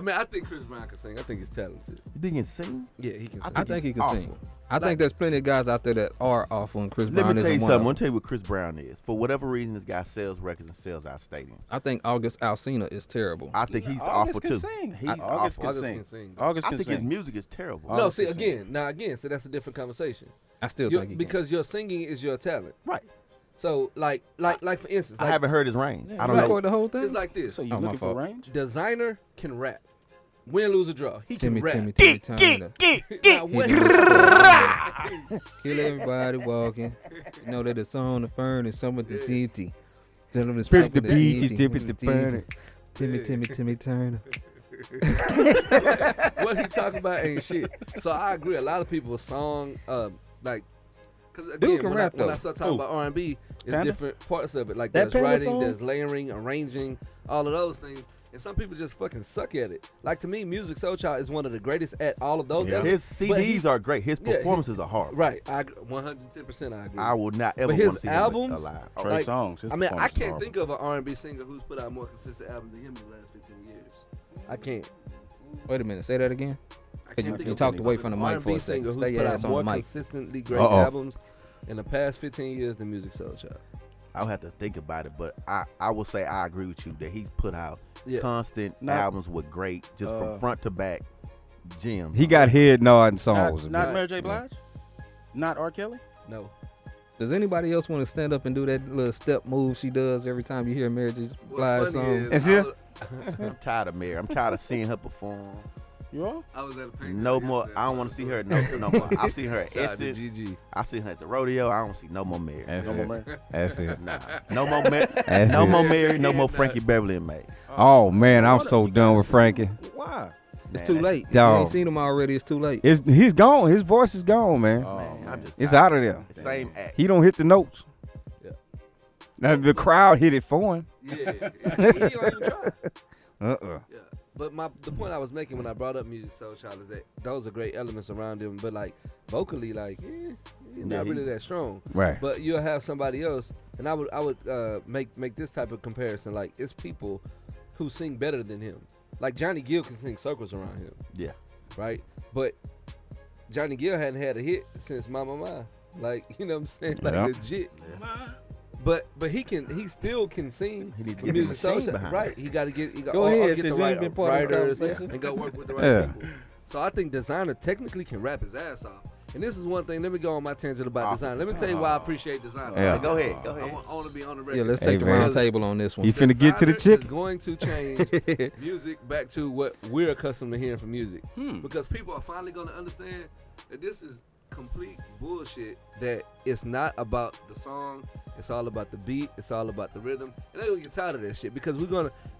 mean, I think Chris Brown can sing. I think he's talented. You think he can sing? Yeah, he can sing. I think he can awful. sing. I think there's plenty of guys out there that are awful, and Chris Let Brown me tell you isn't one something. of I'm them. gonna tell you what Chris Brown is. For whatever reason, this guy sells records and sells out stadiums. I think August Alsina is terrible. I think he's August awful can too. sing. He's August awful. can August sing. can sing. August I can think his sing. music is terrible. No, August see, can sing. again, so that's a different conversation. I still Your- think he because your singing is your talent. Right. So, like for instance, I like, haven't heard his range. can. I don't You know. record the whole thing. it's like this. So you Oh, my looking for fault. range? Designer can rap. Win, lose, or draw. He Timmy, can rap. Timmy Turner. Now, when he Kill everybody walking. You know that it's on the furnace, and some with the TT. Pip the BT, tip it the burn. Timmy Turner. what he talking about ain't shit. So I agree. A lot of people's song, like, because Dude again, can when, rap, when I though. start talking about R&B, it's Panda? different parts of it. Like That there's Panda writing, song? there's layering, arranging, all of those things. And some people just fucking suck at it. Like to me, Music Soul Child is one of the greatest at all of those. His elements, but CDs are great. His yeah, he- performances are horrible. right. I 110% I agree. I will not ever But his want to see albums, him alive. Trey like, Songz. His I mean, I performance is can't horrible. think of an R&B singer who's put out more consistent albums than him in the last 15 years. I can't. Wait a minute, say that again. I can't You think of talked away an from the mic R&B for a singer second. who's Stay your put out ass on more the mic. consistently great Uh-oh. albums in the past 15 years than Music Soul Child. I'll have to think about it, but I will say I agree with you that he's put out Yeah. constant Not- albums with great, just from front to back, gems. He got head nodding songs. Not Right. Mary J. Blige? Not R. Kelly? No. Does anybody else want to stand up and do that little step move she does every time you hear Mary J. Blige song? Is it? I'm tired of Mary. I'm tired of seeing her perform. You are? I was at a paint No more. I don't want to see her no more. I've seen her at Shout out to Essence. GG. I've seen her at the rodeo. I don't see no more Mary. That's No more it. Mary? That's it. Nah. No more Mary. That's No it. more Mary. No more Frankie Beverly and May. Oh man, I'm so done with Frankie. Why? It's Man, too late. If you Dog. ain't seen him already, it's too late. He's gone. His voice is gone, man. Oh, Man, I'm just It's tired. out of there. Same act. He don't hit the notes. Yeah. Now the crowd hit it for him. Yeah. He don't even try. Uh-uh. Yeah. But the point I was making when I brought up Music Soul Child is that those are great elements around him, but like vocally, like he's not really that strong. Right. But you'll have somebody else, and I would make this type of comparison. Like it's people who sing better than him. Like Johnny Gill can sing circles around him, Yeah. right? But Johnny Gill hadn't had a hit since Mama Ma. Like you know what I'm saying? Like Yeah. legit. But he still can sing. He need to the get the Music Soul machine Child. behind Right. He got to get. Go ahead, get since the you right ain't been part of the writers conversation. and go work with the right Yeah. people. So I think Designer technically can rap his ass off. And this is one thing. Let me go on my tangent about Designer. Let me tell you why I appreciate Designer. Yeah. Right? Go ahead. Go I ahead. want to be on the record. Yeah, let's Hey, take the man. round table on this one. He finna get to the Designer is chick. going to change music back to what we're accustomed to hearing from music. Because people are finally going to understand that this is complete bullshit, that it's not about the song, it's all about the beat, it's all about the rhythm. And they're going to get tired of that shit because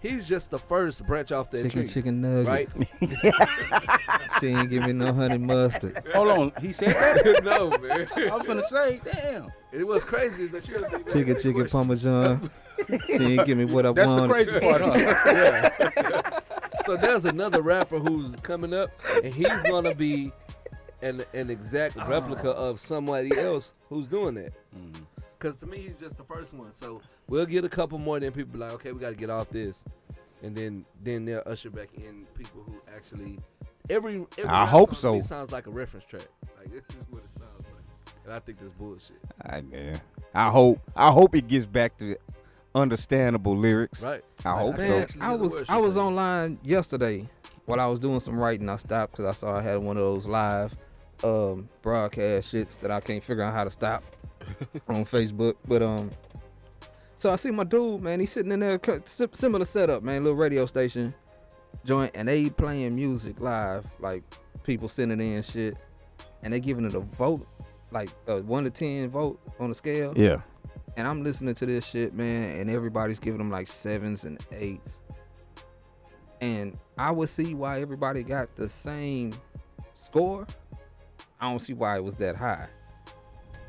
he's just the first branch off that tree. Chicken nugget. Right? She ain't give me no honey mustard. Hold on. He said that? No, man. I was finna say, damn. It was crazy is that you're Chicken parmesan. She ain't give me what I That's the wanted. crazy part, huh? So there's another rapper who's coming up, and he's gonna be an exact replica of somebody else who's doing that. Cause to me, he's just the first one. So we'll get a couple more, then people be like, okay, we got to get off this, and then they'll usher back in people who actually every I rap hope song to me so. sounds like a reference track. Like this is what it sounds like, and I think that's bullshit. I hope it gets back to understandable lyrics. Right? I hope can so. actually I hear the was words I she's was saying. online yesterday while I was doing some writing. I stopped because I saw I had one of those live broadcast shits that I can't figure out how to stop on Facebook. But so I see my dude, man. He's sitting in there, similar setup, man, little radio station joint, and they playing music live, like people sending in shit, and they giving it a vote, like a 1 to 10 vote on the scale. Yeah. And I'm listening to this shit, man, and everybody's giving them like 7s and 8s. And I would see why everybody got the same score. I don't see why it was that high.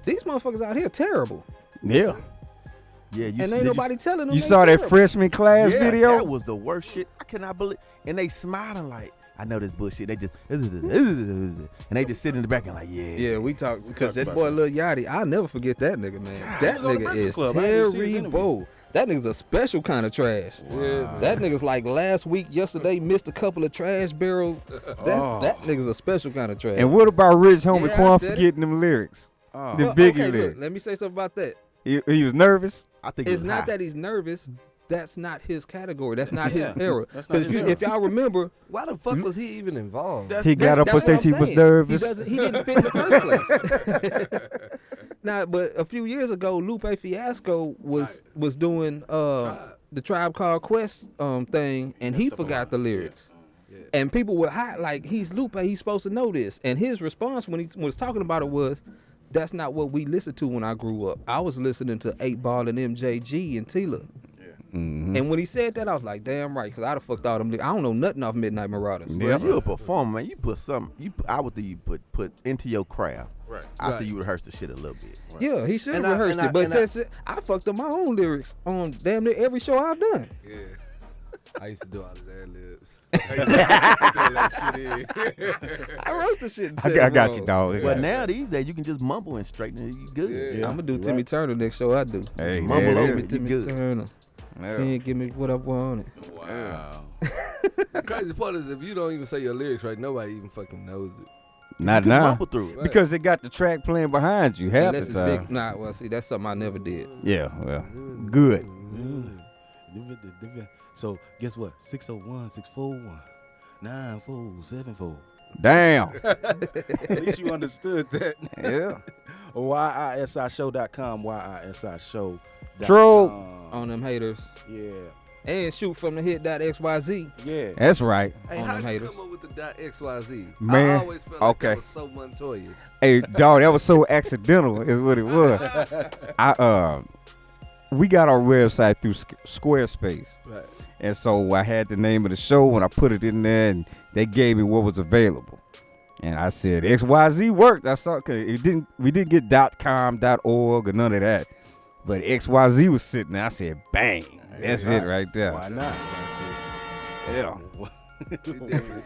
These motherfuckers out here terrible. Yeah. Yeah. And ain't nobody telling them. You they saw that terrible. freshman class Yeah, video? That was the worst shit. I cannot believe. And they smiling like, I know this bullshit. They just and they just sit in the back and like, yeah. Yeah, we talked because that about boy that. Lil Yachty, I'll never forget that nigga, man. That was on the nigga Breakfast is Club. I didn't see his terrible. That nigga's a special kind of trash. Yeah, That nigga's like last week, yesterday, missed a couple of trash barrels. That nigga's a special kind of trash. And what about Rich Homie Yeah, I Quan said it. forgetting them lyrics? The Well, Biggie okay, look, lyrics. let me say something about that. He was nervous. I think It's it was not high. that he's nervous. That's not his category. That's not his era. That's not Because his era. if y'all remember, Why the fuck was he even involved? He got up and that's said what he I'm was saying. nervous. He didn't fit in the first place. Now, but a few years ago, Lupe Fiasco was doing the Tribe Called Quest thing, and he forgot the lyrics. And people were hot, like, he's Lupe, he's supposed to know this. And his response when he was talking about it was, that's not what we listened to when I grew up. I was listening to 8 Ball and MJG and Tila. And when he said that, I was like, damn right, because I'd have fucked all them. I don't know nothing off Midnight Marauders. Well, you a performer, man. You put something. I would think you put into your craft. Right. I think you rehearse the shit a little bit. Right. Yeah, he should have And I- rehearsed and it. But I- that's it. I fucked up my own lyrics on damn near every show I've done. Yeah. I used to do all his ad libs. I used to throw that shit in. I wrote the shit. And I said got, I it got wrong. you, dog. But now these days you can just mumble and straighten it. You good. Yeah. I'm gonna do You're Timmy right. Turner next show I do. Hey, Mumble there it over is. it. Timmy good. Turner. Yeah. Sing, give me what I wanted. Wow. The crazy part is if you don't even say your lyrics right, nobody even fucking knows it. Not You can now. mumble through it. Because they got the track playing behind you half Unless the it's time. big. Nah, well, see, that's something I never did. Yeah, well, good. So guess what? 601 641 9474. Damn. At least you understood that. Yeah. YISIshow.com. YISIshow.com. True. On them haters. Yeah. And shoot from the hit.xyz. Yeah. That's right. Hey, On how them you haters. come up with the .xyz? Man, I always felt like okay. that was so Montoyis. Hey, dog, that was so accidental is what it was. We got our website through Squarespace. Right. And so I had the name of the show and I put it in there and they gave me what was available. And I said XYZ worked. I saw we didn't get .com, .org or none of that. But XYZ was sitting there. I said, bang. That's it right there. Why not? Yeah.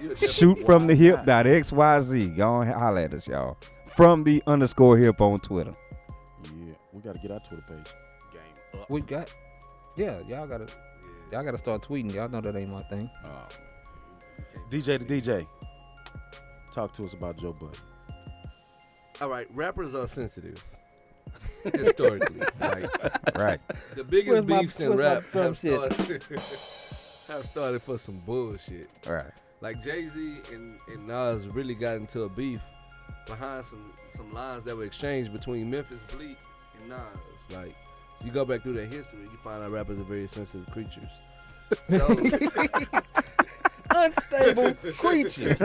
You Shoot from the hip .xyz. Go on holler at us, y'all. From the _hip on Twitter. Yeah. We got to get our Twitter page. Game up. We got, y'all gotta start tweeting. Y'all know that ain't my thing. DJ to DJ. Talk to us about Joe Budden. All right, rappers are sensitive. Historically, like Right. the biggest Where's my- beefs in where's my rap drum have shit? started have started for some bullshit. Right. Like Jay-Z and Nas really got into a beef behind some lines that were exchanged between Memphis Bleak and Nas. Like, you go back through their history, you find out rappers are very sensitive creatures. So Unstable creatures.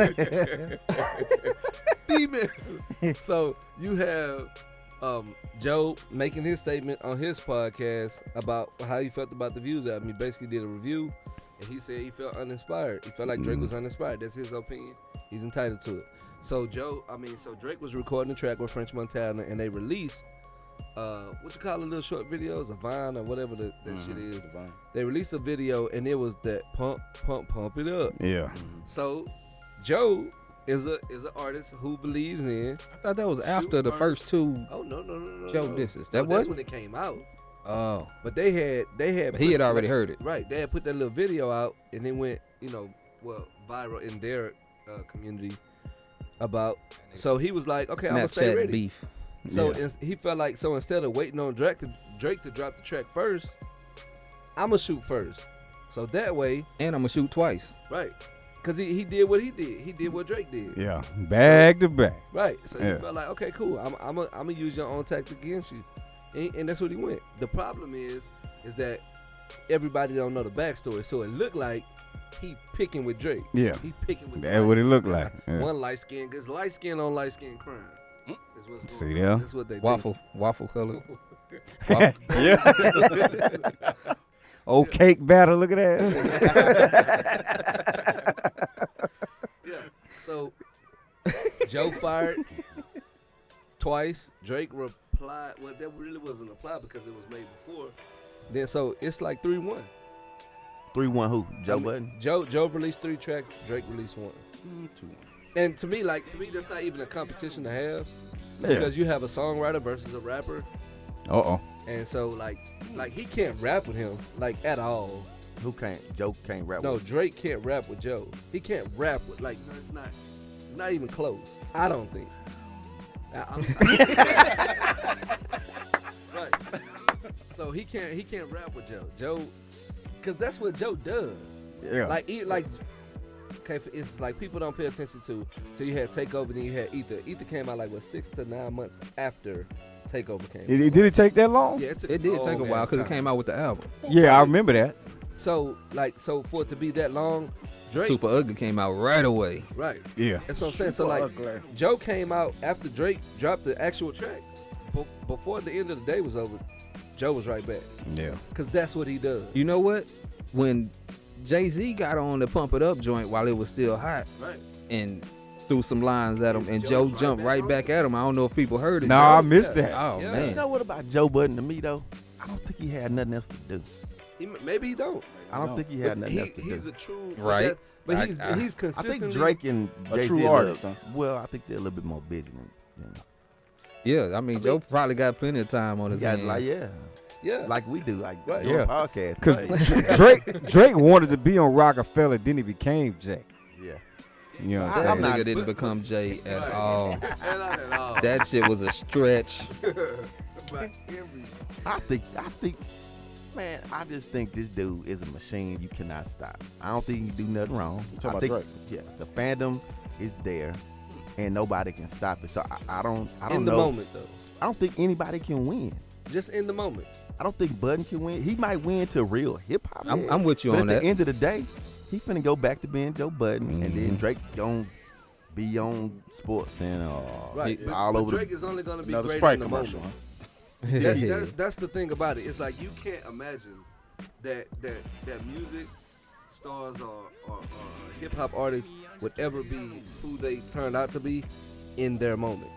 female. So you have Joe making his statement on his podcast about how he felt about the Views album. He basically did a review, and he said he felt uninspired. He felt like Drake was uninspired. That's his opinion. He's entitled to it. So Drake was recording the track with French Montana, and they released what you call it, little short videos, a Vine or whatever that shit is. They released a video, and it was that pump it up. Yeah. So Joe is an artist who believes in. I thought that was after the first two Oh no Joe no. disses. No, That that's was. when it came out. Oh, But they had. but he had already heard it. Right, they had put that little video out, and it went, viral in their community about. So he was like, okay, I'm gonna stay Snapchat ready. beef. So Yeah. he felt like, so instead of waiting on Drake to drop the track first, I'm gonna shoot first. So that way, And I'm gonna shoot twice. right? Because he did what he did. He did what Drake did. Yeah. Back to back. Right. So Yeah. he felt like, okay, cool. I'm gonna use your own tactic against you, and that's what he went. The problem is that everybody don't know the backstory, so it looked like he picking with Drake. Yeah. He picking with. That's what it looked like. Yeah. One light skin, cause light skin on light skin crime. Is what's See going there? on. That's what they Waffle color. Yeah. Old cake batter. Look at that. Yeah. So Joe fired twice. Drake replied. Well, that really wasn't a reply because it was made before. Then so it's like 3-1. 3-1 who? Joe I mean, Budden? Joe released 3 tracks. Drake released 1. And to me, that's not even a competition to have, because you have a songwriter versus a rapper, Uh-oh. and so like he can't rap with him like at all. Who can't? Joe can't rap. No, with Drake can't rap with Joe. He can't rap with no, it's not even close. I don't think. Right. So he can't rap with Joe. Joe, because that's what Joe does. Yeah. Okay, for instance, like people don't pay attention to. So you had Takeover, then you had Ether. Ether came out 6 to 9 months after Takeover came. Did it take that long? Yeah, it took It did take a long while ass because it time. came out with the album. Yeah, I remember that. So for it to be that long, Drake. Super Ugly came out right away. Right. Yeah. That's what I'm saying. So like, Joe came out after Drake dropped the actual track. Before the end of the day was over, Joe was right back. Yeah. Cause that's what he does. You know what? When Jay-Z got on the Pump It Up joint while it was still hot, Right. and threw some lines at him, and Joe Joe was right jumped back right on back it. at him. I don't know if people heard it. No, Joe. I missed Yeah. that. Oh Yeah. But you man. know what about Joe Budden to me though? I don't think he had nothing else to do. Maybe he don't. I don't think he had But nothing else to he's do. a true Right. But I- he's I- he's I consistently. think Drake and A Jay-Z true are artist, little- well, I think they're a little bit more busy than Yeah, I mean, Joe probably got plenty of time on his guys hands. like Yeah. like we do, like Right. doing Yeah. podcasts. Because Right. Drake wanted to be on Rockefeller, then he became Jay. Yeah. You know what That I'm saying? nigga didn't become Jay at Right. all. And not at all. That shit was a stretch. But every I think, man, I just think this dude is a machine you cannot stop. I don't think he can do nothing wrong. talking I about think, Drake? yeah, the fandom is there, and nobody can stop it. So I don't in the know. moment though. I don't think anybody can win. Just in the moment. I don't think Budden can win. He might win to real hip hop. I'm with you but on at that. the end of the day, he finna go back to being Joe Budden, and then Drake gon' be on Sports Center or Right. But, all but over. Drake is only gonna be Another great Sprite in the commercial, moment. huh? That's the thing about it. It's like you can't imagine that music stars or hip hop artists would ever be who they turned out to be in their moment.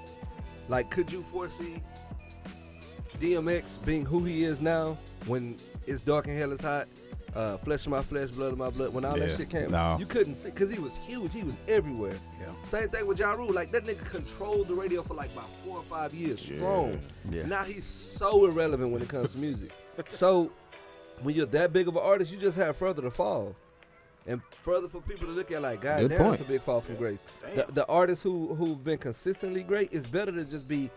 Like, could you foresee DMX being who he is now when it's dark and hell is hot? Flesh of my flesh, blood of my blood. When all that Yeah, shit came, no. you couldn't see because he was huge. He was everywhere. Yeah. Same thing with Ja Rule. Like that nigga controlled the radio for like about 4 or 5 years strong. Yeah. Now he's so irrelevant when it comes to music. So when you're that big of an artist, you just have further to fall. And further for people to look at like, God Good damn, point. it's a big fall from grace. The artists who've been consistently great, it's better to just be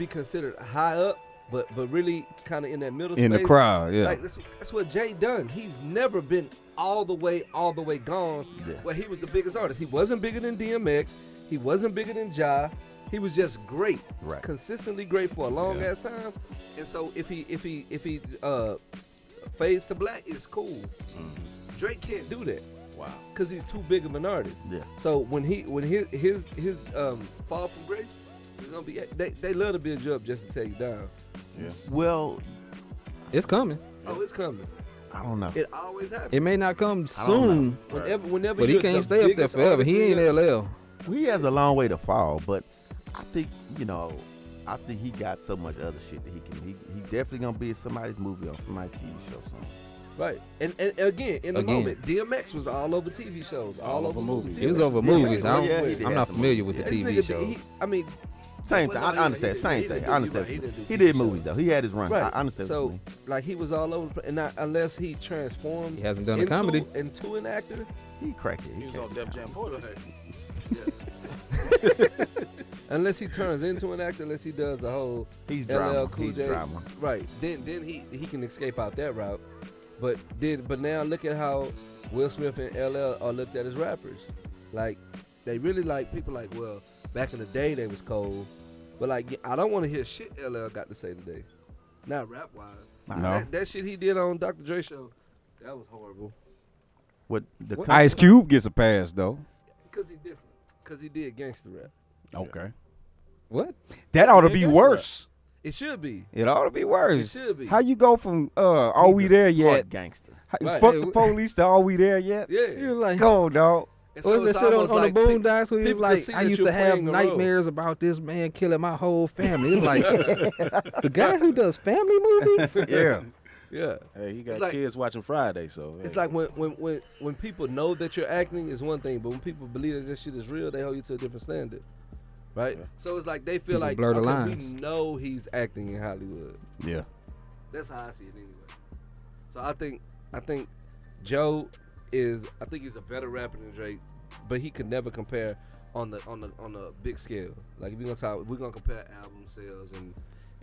considered high up, but really kind of in that middle In space. the crowd, yeah. Like that's what Jay done. He's never been all the way gone. Yes. Where he was the biggest artist. He wasn't bigger than DMX. He wasn't bigger than Ja. He was just great, Right. consistently great for a long ass time. And so if he fades to black, it's cool. Drake can't do that. Wow. Because he's too big of an artist. Yeah. So when his fall from grace, it's gonna be they love to build you up just to tear you down. Yeah. Well, It's coming. Oh, it's coming. I don't know. It always happens. It may not come I don't soon, Whenever but he you're can't the stay up there biggest forever. artist He in ain't your- LL. He has a long way to fall, but I think I think he got so much other shit that he can. He definitely gonna be in somebody's movie or somebody's TV show. Something. Right. And again, in the Again. moment, DMX was all over TV shows, all over movies. He was over DMX movies. yeah, he did I'm have not some familiar movies, with the yeah. TV This nigga shows. did- I mean, Same well, thing. no, I understand. he Same didn't thing. do- I understand. he didn't do He TV did shows. movies though. He had his run. right. I understand. So, what you mean. like, he was all over the place. And not, unless he transformed He hasn't done a comedy. into an actor. He cracked it. He was on Def Jam Poetry. Unless he turns into an actor, unless he does a whole He's LL drama. Cool He's J. drama. Right. Then he can escape out that route. But now look at how Will Smith and LL are looked at as rappers. Like, they really like people like, well, back in the day they was cold. But like, I don't want to hear shit LL got to say today. Not rap wise. No. That shit he did on Dr. Dre show, that was horrible. What the What? Ice Cube gets a pass though. Cause he different. Cause he did gangster rap. Okay. What? That ought to Yeah, be guess worse. It should be. It ought to be worse. It should be. How you go from are we there smart yet? gangster. Right. Fuck Hey, the police to are we there yet? Yeah. He was like, Go, dog. And what was it's that shit on almost the like Boondocks where he was people can like, see I that used you're to have playing a role. nightmares about this man killing my whole family. It's like, the guy who does family movies? Yeah. Yeah. Hey, he got It's like- kids watching Friday, so It's hey. like when people know that you're acting is one thing, but when people believe that this shit is real, they hold you to a different standard, right? Yeah. So it's like they feel People like blur the okay, lines. we know he's acting in Hollywood. Yeah. That's how I see it anyway. So I think Joe is he's a better rapper than Drake, but he could never compare on the big scale. Like if we're gonna compare album sales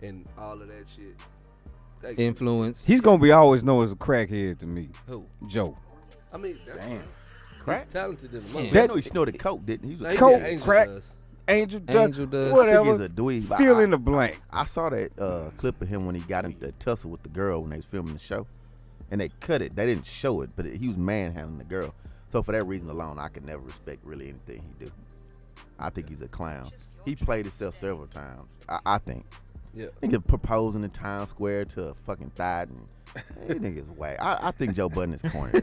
and all of that shit. Like, Influence. He's gonna be always known as a crackhead to me. who? Joe. I mean, that's Damn. Crack? He's talented in the Yeah. mother. That- I know he snorted coke, didn't he? He was a Coke, Angel crack. does. Angel does Angel does. I think whatever. he's a dweeb. Fill in the blank. I saw that clip of him when he got into that tussle with the girl when they was filming the show. and they cut it. They didn't show it, but he was manhandling the girl. So for that reason alone, I could never respect really anything he do. I think he's a clown. He played himself several times. I think. Yeah. Nigga proposing in Times Square to a fucking thigh. He nigga's whack. I think Joe Budden is corny.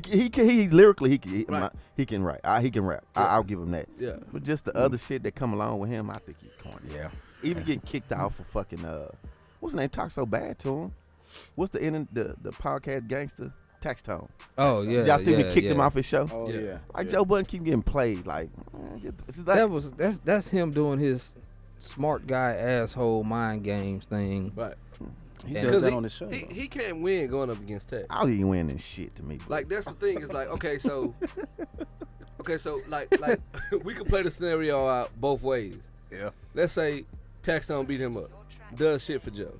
He lyrically he can Right. he can write. He can rap. Yeah. I'll give him that. Yeah. But just the other shit that come along with him, I think he's corny. Yeah. Even getting kicked off of fucking what's his name? Talk so bad to him. What's the podcast gangster? Tax Tone. Oh yeah. Y'all see me yeah, kick yeah. him off his show? Oh Yeah. yeah. Like Joe Budden keep getting played. Like, That's him doing his smart guy asshole mind games thing. Right. He And- does that he, on his show. he can't win going up against Tech. I don't even winning shit to me. Like that's the thing. It's like okay, so like we can play the scenario out both ways. Yeah. Let's say Tax don't beat him up, does shit for Joe.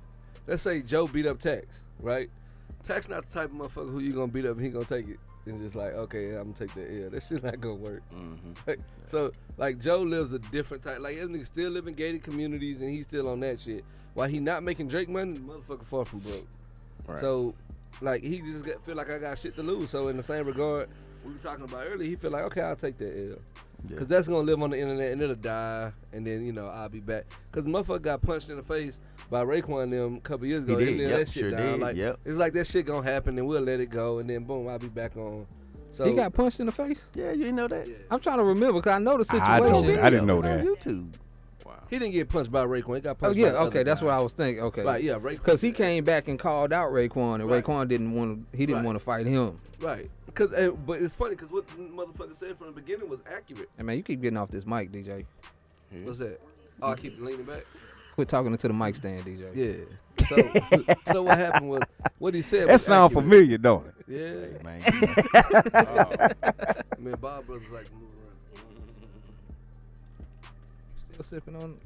Let's say Joe beat up Tax, right? Tax not the type of motherfucker who you gonna beat up and he gonna take it and just like okay, I'm gonna take that L. That shit not gonna work. Like, so like Joe lives a different type. Like that nigga still live in gated communities and he's still on that shit. While he not making Drake money, the motherfucker far from broke. Right. So, like, he just feel like I got shit to lose. So, in the same regard, we were talking about earlier, he feel like, okay, I'll take that L. Because that's going to live on the internet and it'll die. And then, you know, I'll be back. Because the motherfucker got punched in the face by Raekwon them a couple years ago. He And did. then Yep, that shit sure down. did. Like, Yep. it's like that shit going to happen and we'll let it go. And then, boom, I'll be back on. So He got punched in the face. Yeah, you didn't know that? I'm trying to remember because I know the I situation. didn't know It's on that. YouTube. he didn't get punched by Raekwon. He got Oh punched yeah, by the okay, other that's guy. what I was thinking. Okay, Right, yeah, Raekwon. because he came back and called out Raekwon, and Right. Raekwon didn't Right. want to fight him. Right. Cause, but it's funny because what the motherfucker said from the beginning was accurate. Hey man, you keep getting off this mic, DJ. What's that? Oh, I keep leaning back? Quit talking into the mic stand, DJ. Yeah. So what happened was what he said. That was sound accurate. familiar, don't it? Yeah. Man, Man, Bob Brothers like to move around. Still sipping on.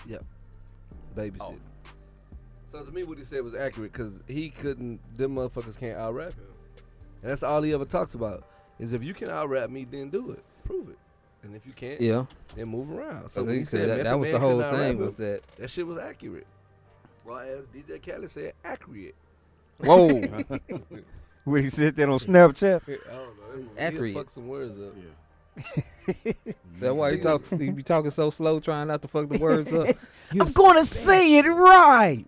Yep. Babysit. So to me, what he said was accurate because he couldn't. Them motherfuckers can't out rap him. And that's all he ever talks about is if you can out rap me, then do it, prove it. And if you can't, Yeah. then move around. So So when he he said said that, Method that was Man the whole couldn't out-rap thing him, was that. that shit was accurate. Well, as DJ Khaled said, accurate. Whoa. When he said that on Snapchat? I don't know. Accurate. He'll fuck some words up. That's why he be talking so slow, trying not to fuck the words up. I'm going to say it right.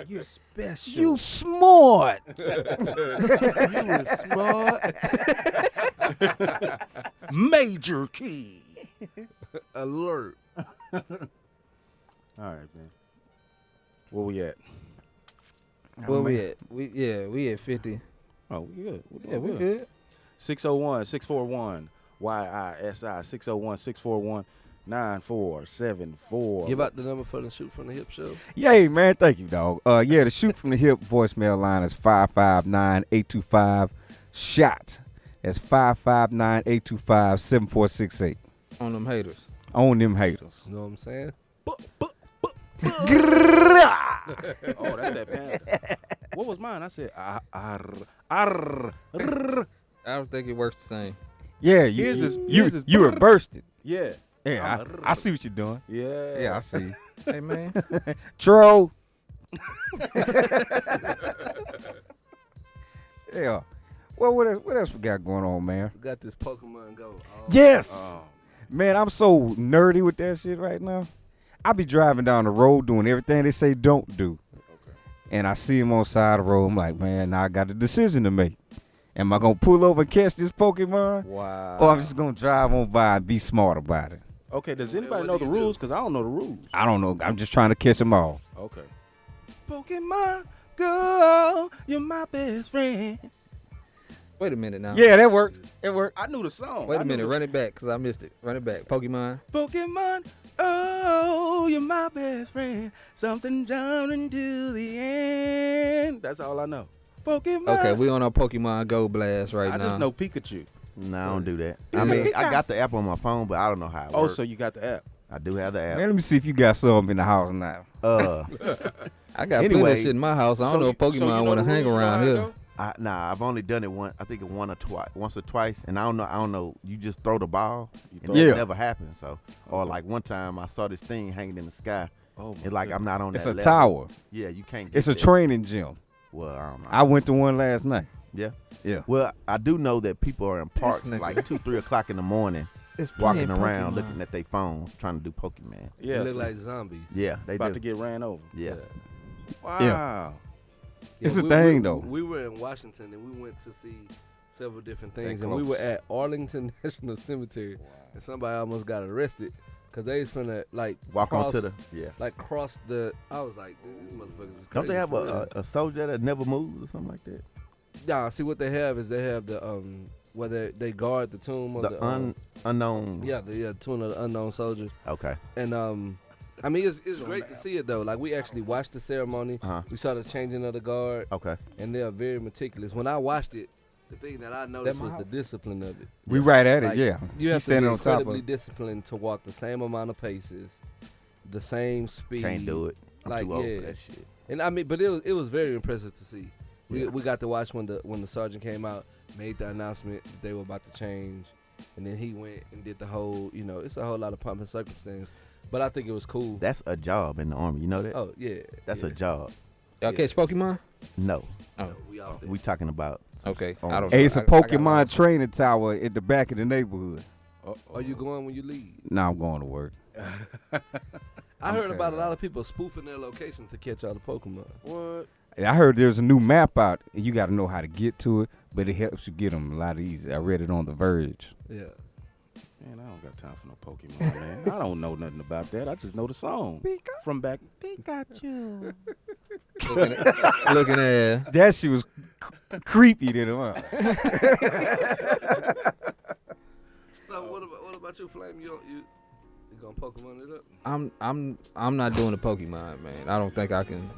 You're special. You smart. You was smart. Major key. Alert. All right, man. Where we at? Where we at? We at 50. Oh, we good. Yeah, we good. 601-641 YISI 601-641-9474. Give out the number for the Shoot from the Hip show. Yay, man. Thank you, dog. Yeah, the Shoot from the Hip voicemail line is 559-825-SHOT. That's 559-825-7468. On them haters. On them haters. You know what I'm saying? Oh, that's that panda. What was mine? I said arr. I don't think it works the same. Yeah, His you is reversed it. Yeah. Yeah, I see what you're doing. Yeah. Yeah, I see. Hey man. Troll. Yeah. Well, what else we got going on, man? We got this Pokemon Go. Yes. Oh. Man, I'm so nerdy with that shit right now. I be driving down the road doing everything they say don't do. Okay. And I see him on the side of the road. I'm like, man, now I got a decision to make. Am I going to pull over and catch this Pokemon? Wow. Or I'm just going to drive on by and be smart about it? Okay, does anybody what know do the you do? rules? Because I don't know the rules. I don't know. I'm just trying to catch them all. Okay. Pokemon Go, you're my best friend. Wait a minute now. Yeah, that worked. It worked. I knew the song. Wait I a knew minute. the- Run it back because I missed it. Run it back. Pokemon. Pokemon, oh, you're my best friend. Something down into the end. That's all I know. Pokemon. Okay, we on our Pokemon Go blast right I now. just know Pikachu. No, I don't do that. Yeah. I mean, I got the app on my phone, but I don't know how it Oh, works. so you got the app. I do have the app. Man, let me see if you got some in the house now. I got plenty Anyway, of shit in my house. I don't So know you- if Pokemon so you know want to the hang rules, around Ryan, here. though? I've only done it once or twice, and I don't know. You just throw the ball, and Yeah. it never happens. So, or like one time, I saw this thing hanging in the sky, Oh, my It's like I'm not on It's that a level. tower. Yeah, you can't get It's a there. training gym. Well, I don't know. I went to one last night. Yeah. Yeah. Well, I do know that people are in parks nigga. like 2, 3 o'clock in the morning, It's walking playing around Pokemon. looking at their phones, trying to do Pokemon. Yeah, They look so like zombies. Yeah, they about do. to get ran over. Yeah. Wow. It's a we- thing, we- though. We were in Washington and we went to see several different things, They and we were close. at Arlington National Cemetery, and somebody almost got arrested because they was finna like Walk cross, onto the cross the. I was like, these motherfuckers is crazy. Don't they have for real. a soldier that never moves or something like that? Nah, see what they have is they have the where they guard the tomb of the Unknown. the tomb of the unknown soldiers, Okay. and I mean it's great to see it though. Like we actually watched the ceremony. Uh-huh. We saw the changing of the guard, Okay. and they are very meticulous. When I watched it, the thing that I noticed my was the house? discipline of it. We right at it, Like, yeah. You He's have to be standing on top of incredibly it. disciplined to walk the same amount of paces, the same speed. Can't do it. I'm Like, too old yeah. for that shit. And I mean, but it was very impressive to see. Yeah. We got to watch when the sergeant came out, made the announcement that they were about to change, and then he went and did the whole. You know, it's a whole lot of pomp and circumstance, but I think it was cool. That's a job in the Army. You know that? Oh yeah, That's yeah. a job. Y'all catch Pokemon? No. Oh, We off there. We talking about. okay. Oh. I don't. Hey, it's a I got Pokemon training tower at the back of the neighborhood. Are you going when you leave? Now I'm going to work. I heard Okay. about a lot of people spoofing their location to catch all the Pokemon. What? I heard there's a new map out, and you got to know how to get to it, but it helps you get them a lot easier. I read it on The Verge. Yeah. Man, I don't got time for no Pokemon, man. I don't know nothing about that. I just know the song from back. Pikachu. Looking at. That shit was creepy to them. So what about you, Flame? You gonna Pokemon it up? I'm not doing the Pokemon, man. I don't think I can.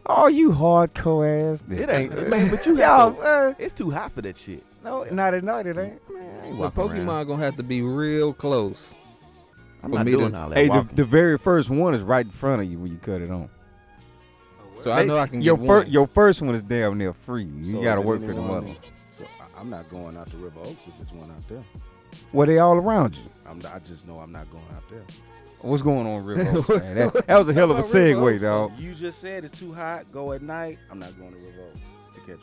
Oh, you hardcore ass. It ain't, man. But you Y'all, have to, it's too hot for that shit. no, not at night, it ain't. Man, I ain't The walking Pokemon around. gonna have to be real close. I'm for not me doing to- all that Hey, walking. the very first one is right in front of you when you cut it on. So I know I can your get one. Your first one is damn near free. You So got to is work it for them anyone- other ones. So I'm not going out to River Oaks if there's one out there. Well, they all around you. I just know I'm not going out there. What's going on, River Oaks, man? That was a hell of a segue, dog. You just said it's too hot. Go at night. I'm not going to River Oaks to catch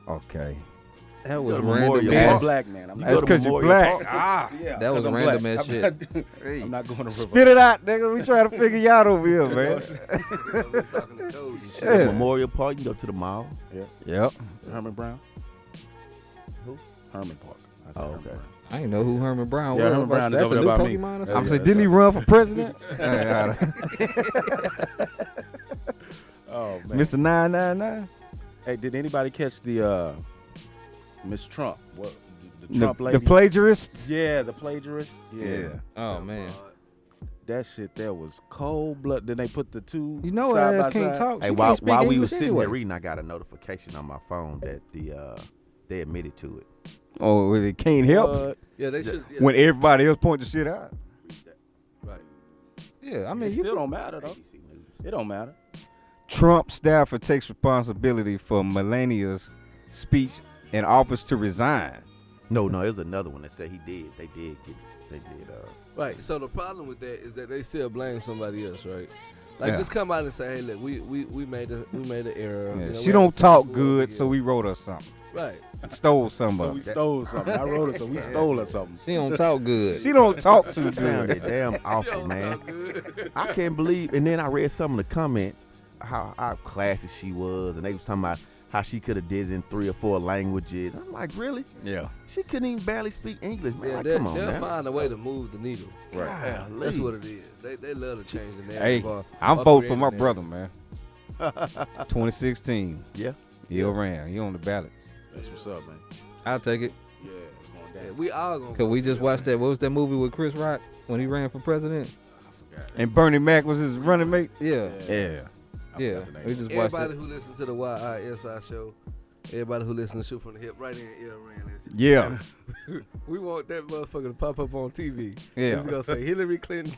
one. Okay. That You was go to random. Memorial I'm a Park. ass. black man. I'm You not. That's go to because you're Memorial black. Park. Yeah, That was 'cause I'm random black. as shit. I'm not going to River Spit it out, nigga. We trying to figure you out over here, man. We're talking to Cody. Yeah. Memorial Park. You can go to the mall. Yep. Herman Brown. Who? Herman Park. I said Oh, Herman okay. Brown. I didn't know who Herman Brown Yeah, was. Herman Brown is That's over a there new by me. Pokemon or Yeah, I'm something? saying, didn't he run for president? Oh man. Mr. 999? Hey, did anybody catch the Miss Trump? What the Trump lady? The plagiarists? Yeah, the plagiarist. Yeah. Oh man. That shit there was cold blood. Then they put the two. You know side her by ass can't side. talk. Hey, She while can't speak we English was sitting anyway. there reading, I got a notification on my phone that they admitted to it. Oh, well, they can't help What? Yeah, they should. Yeah, when everybody else point the shit out. right. Yeah, I mean, It you still don't matter though. It don't matter. Trump staffer takes responsibility for Melania's speech and offers to resign. No, it was another one that said he did. They did. Right. So the problem with that is that they still blame somebody else, right? Like Yeah. just come out and say, "Hey, look, we made an error." Yeah, You know, she we don't had to talk say good, it so we wrote her something. right. Stole So somebody. we stole something. I wrote it, so we stole her something. she don't talk good. She don't talk too It sounded good. damn She awful, don't man. talk good. I can't believe. And then I read some of the comments how classy she was, and they was talking about how she could have did it in 3 or 4 languages. I'm like, really? Yeah. She couldn't even barely speak English, man. Yeah, Like, they'll, come on, they'll man. find a way to move the needle. Right. That's what it is. They love to change the Hey, narrative. I'm or voting for my create a brother, man. 2016. Yeah. He ran. He on the ballot. That's what's up, man. I'll take it. Yeah, it's going narrative. down. Yeah, we all gonna. Cause we vote just for watched that. What was that movie with Chris Rock when he ran for president? I forgot. And Bernie Mac was his running mate. Yeah, Yeah. I yeah. forgot the name. We just watched Everybody it. who listens to the YISI show, everybody who listens to Shoot from the Hip, right in ear ran this. Yeah. We want that motherfucker to pop up on TV. Yeah. He's gonna say Hillary Clinton,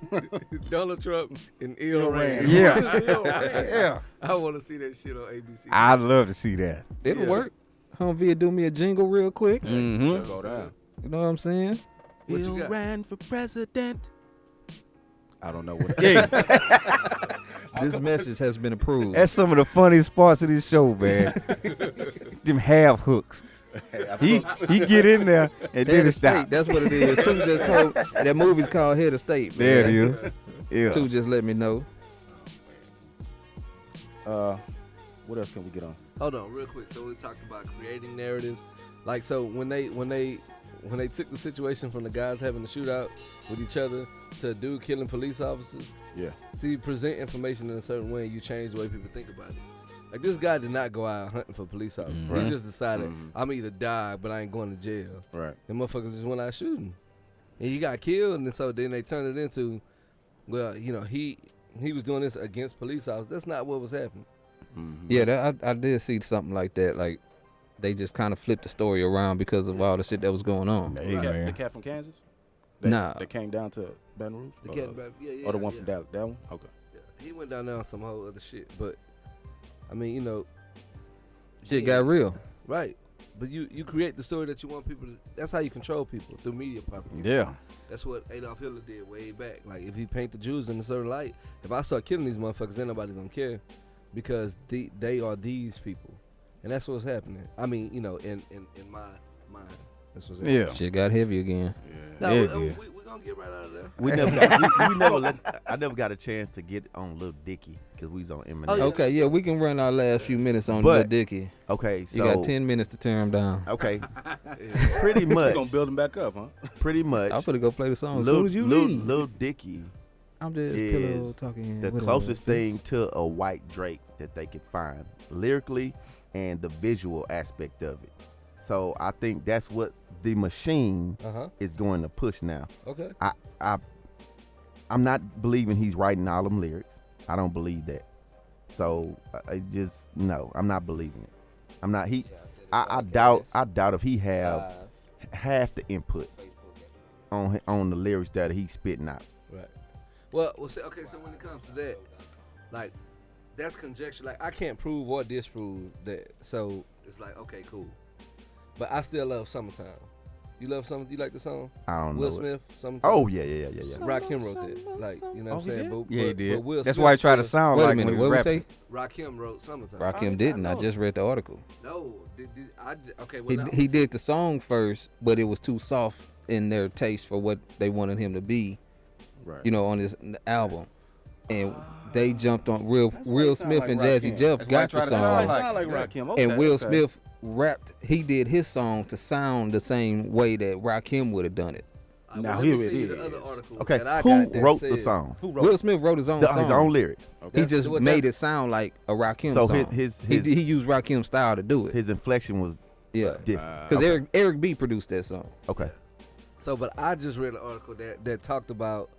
Donald Trump, and Il Rand. Yeah. What is Il Rand? Yeah. I want to see that shit on ABC. I'd love to see that. It'll Yeah. work. Humvee do me a jingle real quick. Mm-hmm. Go down. You know what I'm saying? What you got? ran for president. I don't know what. Yeah. This message has been approved. That's some of the funniest parts of this show, man. Them half hooks. He get in there and then Head it of State, stop. that's what it is. Two just told that movie's called Head of State. Man. There it is. Yeah. Two just let me know. What else can we get on? Hold on, real quick. So we talked about creating narratives. Like, so when they took the situation from the guys having the shootout with each other to a dude killing police officers. Yeah. So you present information in a certain way, and you change the way people think about it. Like, this guy did not go out hunting for police officers. Right. He just decided, I'm either die, but I ain't going to jail. Right. And motherfuckers just went out shooting. And he got killed, and so then they turned it into, well, you know, he was doing this against police officers. That's not what was happening. Yeah, I did see something like that. Like, they just kind of flipped the story around because of all the shit that was going on. Hey, The man. cat from Kansas? Nah. That came down to Baton Rouge? The cat back, yeah, Or the one yeah. from Dallas? That one? Okay. Yeah. He went down there on some whole other shit. But, I mean, you know. Shit got real. Right. But you create the story that you want people to. That's how you control people, through media propaganda. Yeah. That's what Adolf Hitler did way back. Like, if he paint the Jews in a certain light, if I start killing these motherfuckers, then nobody gonna care. Because they are these people. And that's what's happening. I mean, you know, in my mind. That's what's happening. Yeah. Shit got heavy again. No, Yeah, we're yeah. gonna get right out of there. We I never got a chance to get on Lil Dicky because we was on Eminem. Oh, yeah. Okay, yeah, we can run our last few minutes on But- Lil Dicky. Okay, so You got 10 minutes to tear him down. Okay, pretty We're much. going to build him back up, huh? Pretty much. I'm finna go play the song as soon as you leave. Lil Dicky I'm just is pillow talking. the whatever. closest thing to a white Drake that they could find lyrically and the visual aspect of it. So I think that's what the machine is going to push now. Okay. I'm not believing he's writing all them lyrics. I don't believe that. So I just no, I'm not believing it. I'm not. I doubt if he have half the input on the lyrics that he's spitting out. Right. Well, see, okay, so when it comes to that, like, that's conjecture. Like, I can't prove or disprove that. So it's like, okay, cool. But I still love Summertime. You love Summertime? You like the song? I don't Will know. Smith, Summertime? Oh yeah. Rakim wrote that. Like, you know what I'm saying? But, Yeah, he but did. Will That's Smith why he tried to said- sound Wait a like minute, when he what was we rapping. say? Rakim wrote Summertime. Rakim didn't. I just read the article. No. Okay, well, He did the song first, but it was too soft in their taste for what they wanted him to be, Right. you know, on this album. And they jumped on Will it sound Smith like and Jazzy Rakim. Jeff That's why got he the tried to song. sound Sound like Rakim. Okay, And Will okay. Smith rapped, he did his song to sound the same way that Rakim would have done it. Now, let me here send it you the other is. article Okay, that I who got that wrote the said- song? Who wrote Will Smith wrote his own song. His own lyrics. He just Well, made that's- it sound like a Rakim So song. his he used Rakim style to do it. his inflection was Yeah, different. because Eric B produced that song. Okay. So, but I just read an article that talked about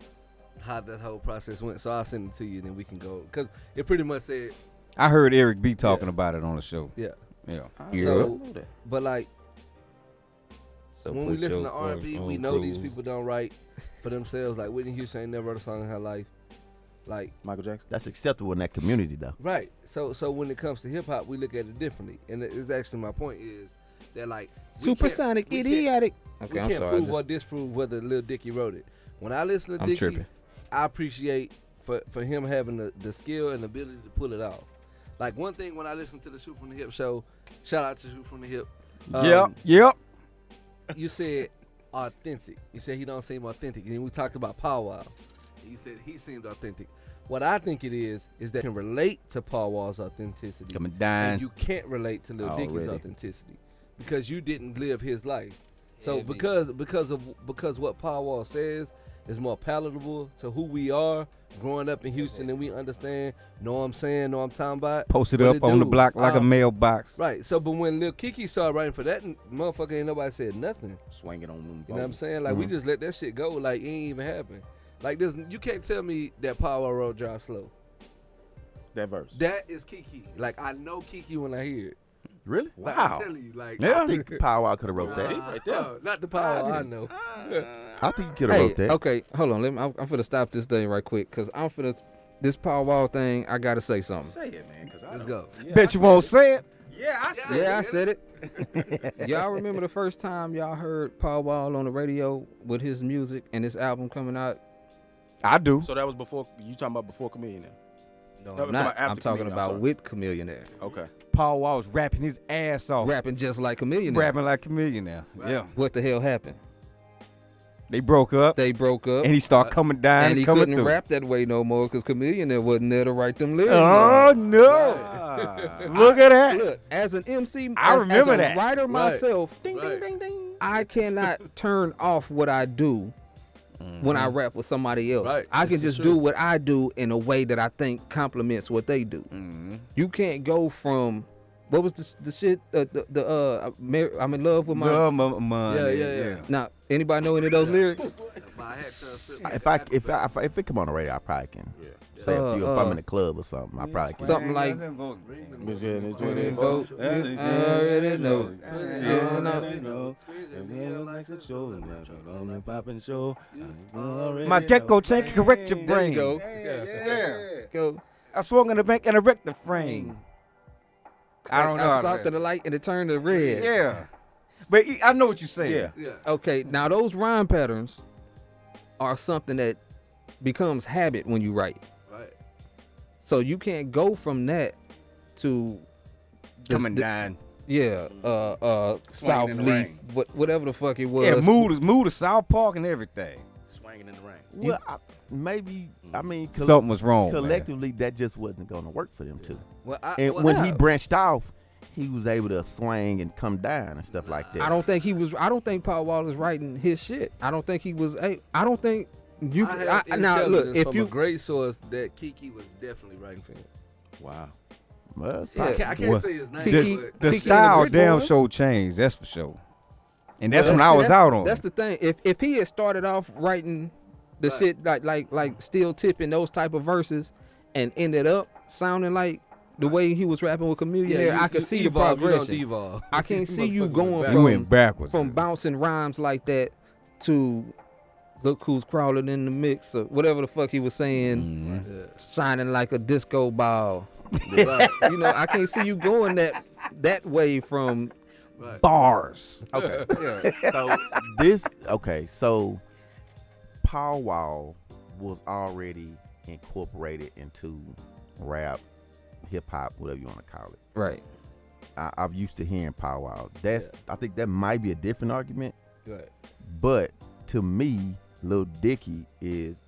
how that whole process went. So I'll send it to you, and then we can go. Because it pretty much said, I heard Eric B talking about it on the show. yeah. Yeah. So, but like, So when we put listen your to R&B, we own know these cruise. people don't write for themselves. Like Whitney Houston ain't never wrote a song in her life. Like, Michael Jackson? That's acceptable in that community, though. right. So when it comes to hip hop, we look at it differently. And it's actually my point is that like Supersonic, we can't- idiotic. we Okay, I'm can't sorry. prove or disprove whether Lil Dicky wrote it. When I listen to I'm Dicky, tripping. I appreciate for him having the skill and the ability to pull it off. Like one thing when I listen to the Shoot from the Hip show, shout out to Shoot from the Hip. Yep. You said authentic. You said he don't seem authentic. And then we talked about Paul Wall. And you said he seemed authentic. What I think it is that you can relate to Paul Wall's authenticity. Coming down. And you can't relate to Lil Dicky's Already. authenticity because you didn't live his life. So Yeah, because what Paul Wall says is more palatable to who we are growing up in Houston, and we understand, know what I'm saying, know what I'm talking about. Posted what up it on the do. block like a mailbox. Right. So, but when Lil Kiki started writing for that motherfucker, ain't nobody said nothing. Swinging on them. You know what I'm saying? Like we just let that shit go. Like it ain't even happen. Like this, you can't tell me that Paul Wall wrote Drive Slow. That verse. That is Kiki. Like I know Kiki when I hear it. Really? Like, Wow. I'm telling you, like Yeah. I think Power Wall could have wrote that. right there. not the Paul Wall I know. I think he could have Hey, wrote that. okay, hold on. I'm finna stop this thing right quick because I'm finna this Paul Wall thing. I gotta say something. Say it, man. Let's go. Bet you won't say it. Yeah, I said Yeah, I said it. Y'all remember the first time y'all heard Paul Wall on the radio with his music and his album coming out? I do. So that was before, you talking about before Chameleon now? No, No, I'm I'm not. talking about I'm after talking Chameleon, I'm about sorry. with Chameleon. Okay. Paul Wall was rapping his ass off. Rapping just like Chameleon. Rapping like Chameleon now. Yeah. What the hell happened? They broke up. They broke up. And he started coming down and and he coming couldn't through. rap that way no more because Chameleon there wasn't there to write them lyrics. Oh, no. Look at that. Look, as an MC, I remember as a that. writer Right. myself, Ding, ding, ding, ding. I cannot turn off what I do when I rap with somebody else. Right. I can This is just true. do what I do in a way that I think complements what they do. You can't go from what was the shit I'm in love with my. Love my money. Yeah. Now, anybody know any of those lyrics? If it come on the radio, I probably can say a few. If I'm in the club or something, I probably can. Something like. Vote. I already know. My gecko tank correct your There brain. you go. Yeah. Go. I swung in the bank and I wrecked the frame. I don't know. I how stopped to at the light and it turned to red. Yeah. But I know what you're saying. Yeah. Okay, now those rhyme patterns are something that becomes habit when you write. Right. So you can't go from that to Coming down. Yeah, South in the Leaf, rain. whatever the fuck it was. Yeah, move to South Park and everything. Swinging in the rain. Well, maybe I mean Something was wrong, man. collectively that just wasn't going to work for them too. Well, And when he branched off, he was able to swing and come down and stuff like that. I don't think Paul Wall is writing his shit. I don't think he was. I don't think you. I have Now look, if from you a great source that Kiki was definitely writing for him. Wow. Well, Yeah. I can't Well, say his name. Kiki- but The Kiki style and the damn Boys? show changed, that's for sure. And that's Well, when I see, was out on. That's the thing. If he had started off writing the shit like Steel Tipping those type of verses, and ended up sounding like the way he was rapping with Chameleon, there, I could see the evolve, you don't progression. devolve. I can't see you Motherfucker going went You went backwards. from bouncing rhymes like that to look who's crawling in the mix or whatever the fuck he was saying, shining like a disco ball. Right. You know, I can't see you going that way from bars. Okay. So Paul Wall was already incorporated into rap, hip hop, whatever you want to call it. right. I'm used to hearing Paul Wall. I think that might be a different argument, Right. but to me, Lil Dicky is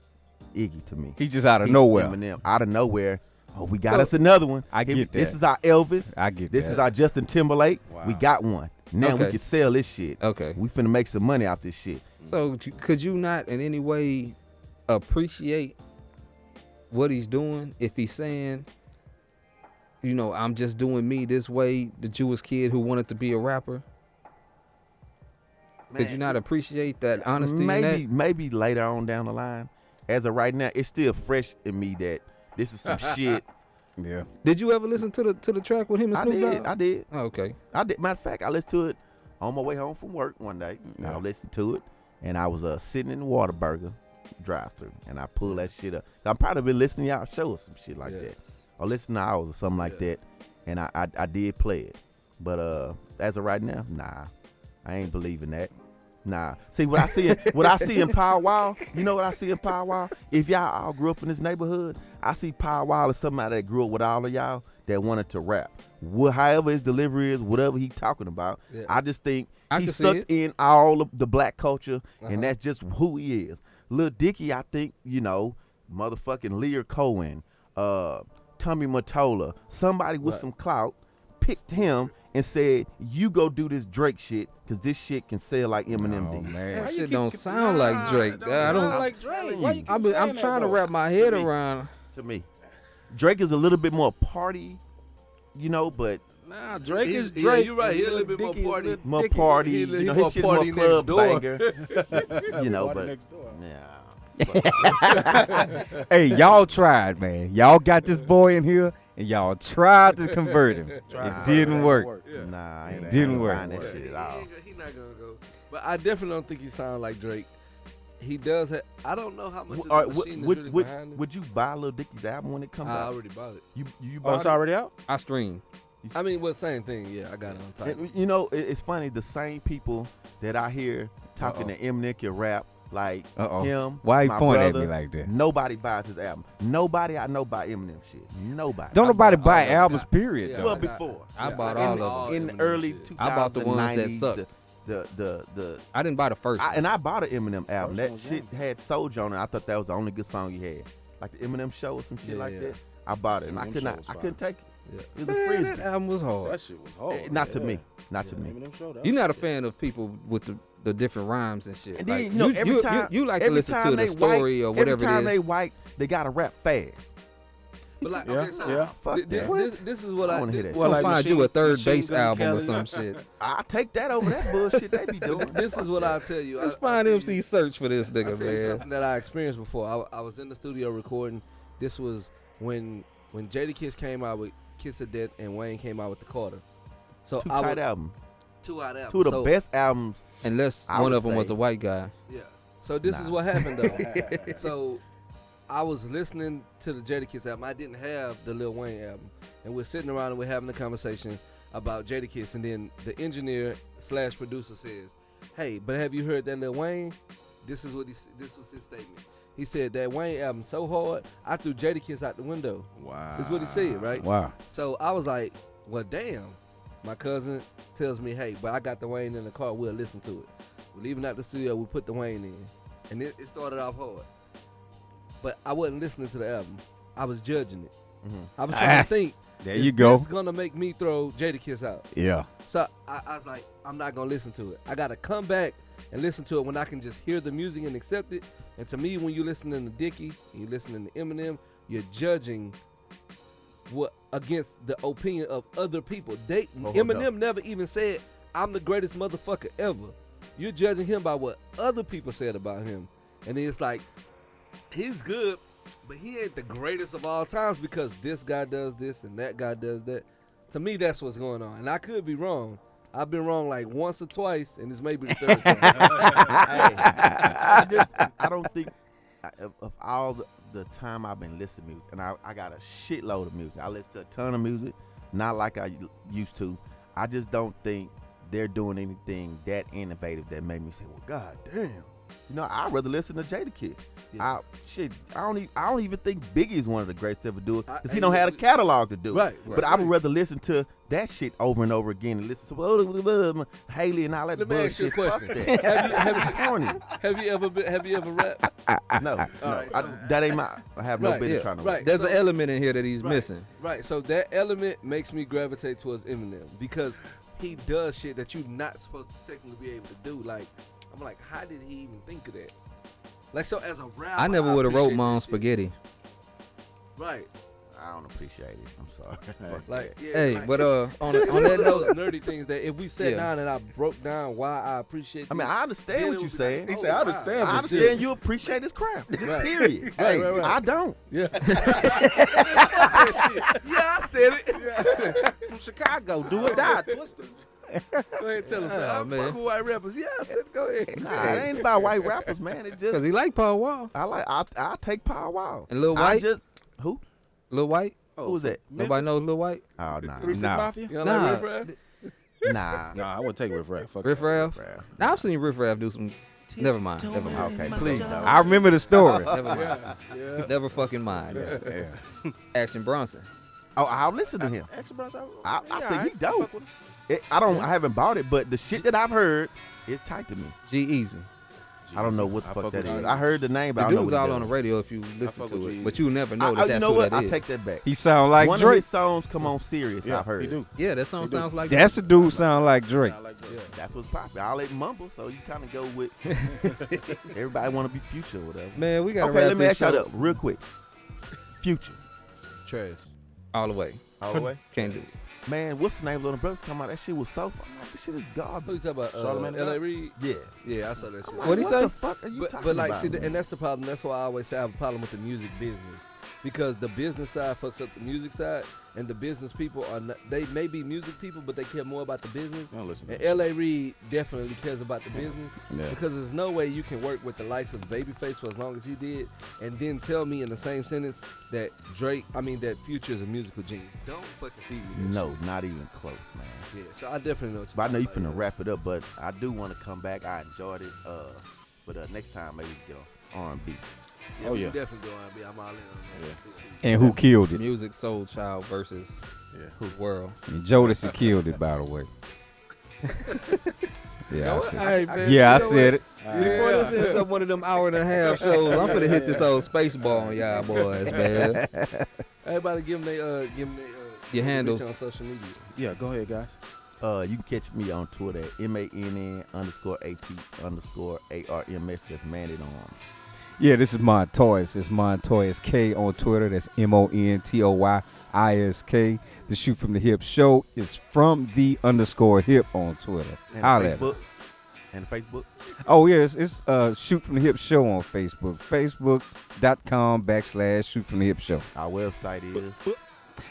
Iggy to me. He just out of He's nowhere. Eminem, out of nowhere. Oh, we got So- us another one. I get This that. is our Elvis. I get This that. is our Justin Timberlake. Wow. We got one. Now we Okay. can sell this shit. Okay. We finna make some money off this shit. So could you not in any way appreciate what he's doing if he's saying, you know, I'm just doing me this way, the Jewish kid who wanted to be a rapper? Could you not appreciate that honesty in that? Maybe later on down the line. As of right now, it's still fresh in me that this is some shit. Yeah. Did you ever listen to the track with him and I Snoop did. Dogg? I did. Oh, okay. I did. Matter of fact, I listened to it on my way home from work one day. Yeah. I listened to it, and I was sitting in the Whataburger drive-through, and I pulled that shit up. I'm probably been listening to y'all show or some shit like that, or listening to ours or something like that, and I did play it. But as of right now, nah, I ain't believing that. Nah. See what I see in Power Wall. You know what I see in Power Wall? If y'all all grew up in this neighborhood, I see Power Wall as somebody that grew up with all of y'all that wanted to rap. However his delivery is, whatever he talking about, I just think I he can see sucked in all of the black culture, and Uh-huh. that's just who he is. Lil Dicky, I think, you know, motherfucking Lear Cohen, Tommy Mottola, somebody with some clout, picked him and said, you go do this Drake shit, because this shit can sell like Eminem Oh, did. man. That shit don't sound like Drake. I don't like Drake. Why you keep I'm saying trying that, to though? wrap my head around. To me, Drake is a little bit more party, you know, but Nah, Drake is Yeah, Drake. you're right. He a little bit more Dicky is party. Lil more Dicky. party, He you know, more his shit party more next club door. banger, you know, Party but next door. yeah. Hey, y'all tried, man. Y'all got this boy in here, and y'all tried to convert him. It didn't work. Nah, I ain't, Didn't I ain't work. buying that shit at all. He not gonna go. But I definitely don't think he sounds like Drake. He does have. I don't know how much of All the right, machine is really behind it. would you buy Lil Dicky's album when it comes I out? already bought it. You Oh, bought it's it? already out? I stream. I mean, well, same thing. Yeah, I got it on time. You know, it's funny. The same people that I hear talking to Eminem can rap like Uh-oh. him. Why you my pointing at brother, me like that? Nobody buys his album. Nobody I know buy Eminem shit. Nobody. Don't nobody bought buy all of albums, that. period. Yeah. though. Well, I got- before. I bought in, all of them. in the Eminem early shit. 2000s. I bought the ones that sucked. The I didn't buy the first one. and I bought an Eminem album. That one's shit had Soulja on it. I thought that was the only good song he had. Like the Eminem Show or some shit like Yeah. that. I bought it and I Eminem could Show not. was I fire. couldn't take it. Yeah. It was a Man, frisbee. that album was hard. That shit was hard. Not to yeah. me. Not to me. Eminem Show, that You're was not a shit. fan of people with the different rhymes and shit. And Like, then, you know, every time you like to every listen time to they the story white, or whatever every time it they is. white, they gotta rap fast. But like, Yeah, okay, so yeah. Fuck thi- thi- that. this is what I I wanna hear that. We'll Well, like find you a Machine- third Machine bass Gun album or Kelly. some shit. I take that over that bullshit they be doing. This is what I'll tell you. Let's I find tell MC you- search for this I'll nigga, tell you man. something that I experienced before. I was in the studio recording. This was when Jadakiss came out with Kiss of Death and Wayne came out with the Carter. So Two I tight would, albums. two out albums. Two of the So- best albums. Unless I one would of them was say- a white guy. Yeah. So this is Nah. what happened though. So I was listening to the Jadakiss album. I didn't have the Lil Wayne album, and we're sitting around and we're having a conversation about Jadakiss, and then the engineer / producer says, "Hey, but have you heard that Lil Wayne?" This was his statement. He said that Wayne album so hard, I threw Jadakiss out the window. Wow. Is what he said, right? Wow. So I was like, well, damn. My cousin tells me, hey, but I got the Wayne in the car. We'll listen to it. We're leaving out the studio. We put the Wayne in. And it started off hard. But I wasn't listening to the album. I was judging it. I was trying to think. There is you go. this going to make me throw Jadakiss out? Yeah. So I was like, I'm not going to listen to it. I got to come back and listen to it when I can just hear the music and accept it. And to me, when you're listening to Dickie and you're listening to Eminem, you're judging what against the opinion of other people. Eminem never even said, I'm the greatest motherfucker ever. You're judging him by what other people said about him. And then it's like, he's good, but he ain't the greatest of all times because this guy does this and that guy does that. To me, that's what's going on. And I could be wrong. I've been wrong like once or twice, and it's maybe the third time. I don't think of all the time I've been listening to music, and I got a shitload of music. I listen to a ton of music, not like I used to. I just don't think they're doing anything that innovative that made me say, well, god damn. You know, I'd rather listen to Jadakiss. Yeah. I don't even think Biggie is one of the greatest to ever do it because he I- don't have a catalog to do it. Right, But I would rather listen to that shit over and over again and listen to Haley and all that Let me ask you a bullshit. question. Fuck that. Have you corny? Have you ever rapped? No, right, so- that ain't my. I have no Right, business yeah, trying to. right. There's So- an element in here that he's Right, missing. Right. So that element makes me gravitate towards Eminem because he does shit that you're not supposed to technically be able to do. Like, I'm like, how did he even think of that? Like, so as a rapper, I never would have wrote appreciate my own that shit. spaghetti. Right. I don't appreciate it. I'm sorry. Fuck Like, that. yeah. Hey, like, but on on that those note, nerdy things that if we sat Yeah. down and I broke down why I appreciate. I mean, this, I understand then what it you would be saying. like, He said, I understand I this understand you appreciate his craft. Right. Period. Right, Hey, right, right. I don't. Yeah. Yeah, I said it. From Chicago, do or die, Twister. Go ahead, tell him. Oh, I'm man. fucking white rappers. Yeah, I said, go ahead. Nah, it ain't about white rappers, man. It because just he like Paul Wall I take Power Wow. and Lil I White. just who? Lil White. Who was that? Nobody knows Lil White. Oh nah. 3 6 Nah. Mafia? You know, Nah. like Riff Raff? Nah. Nah, I wouldn't take Riff Raff. Fuck Riff that. Raff. Bruh. Now I've seen Riff Raff do some. Never mind. Never mind. Okay, please don't. I remember the story. Never mind. Never fucking mind. Yeah. Action Bronson. Oh, I'll listen to him. Extra Bros, I yeah, think he fuck dope. with him. I haven't bought it, but the shit that I've heard is tight to me. G Easy. I don't know what the I fuck fuck that with is. G-Eazy. I heard the name, but I The don't know dude's what all it on the does. radio if you listen fuck to with it, G-Eazy. but you never know that You that's know who what? that I is. take that back. He sound like One of Drake. his songs come on serious. Yeah, I've heard. he do. Yeah, that song sounds like That's the dude sound like Drake. Sound like Drake. That's what's popular. I'll let mumble, so you kind of go with everybody want to be Future or whatever. Man, we gotta Okay, wrap let me this ask y'all show that real quick. Future, Trash. all the way. all the way. Can't do it. Man, what's the name of the brother talking about? That shit was so fun. This shit is Who garbage. you talking about? Charlamagne the L.A. God? Reid? Yeah. Yeah, I saw that shit. What'd he what say? the fuck are you talking But like, about? see, and that's the problem. That's why I always say I have a problem with the music business. Because the business side fucks up the music side, and the business people are not, they may be music people, but they care more about the business. Don't listen to And that. L.A. Reid definitely cares about the business Yeah. because there's no way you can work with the likes of Babyface for as long as he did, and then tell me in the same sentence that that Future is a musical genius. Don't fucking feed me that No, not even close, man. shit. Yeah, so I definitely know what you're But I know talking you finna about, wrap it up, but I do want to come back. I enjoyed it. But next time maybe we get on R&B. Oh, we yeah. definitely go R&B. I'm all in on that. Too. And who killed it? Music Soul Child versus Yeah. World. And Jodeci killed it, by the way. Yeah, I said, Hey, man, yeah, I you know said what? it. Before this ends up one of them hour and a half shows, I'm gonna hit this old space ball on y'all boys, man. Everybody give them Your handles. on social media. Yeah, go ahead, guys. You can catch me on Twitter at MANN_AT_ARMS. That's Man at Arms. Yeah, this is Montoyis. It's Montoyis K on Twitter. That's MONTOYISK. The Shoot from the Hip show is from the_hip on Twitter. And Holla at Facebook. us. And Facebook. Oh, yeah, it's Shoot from the Hip show on Facebook. Facebook.com/Shoot from the Hip show. Our website is.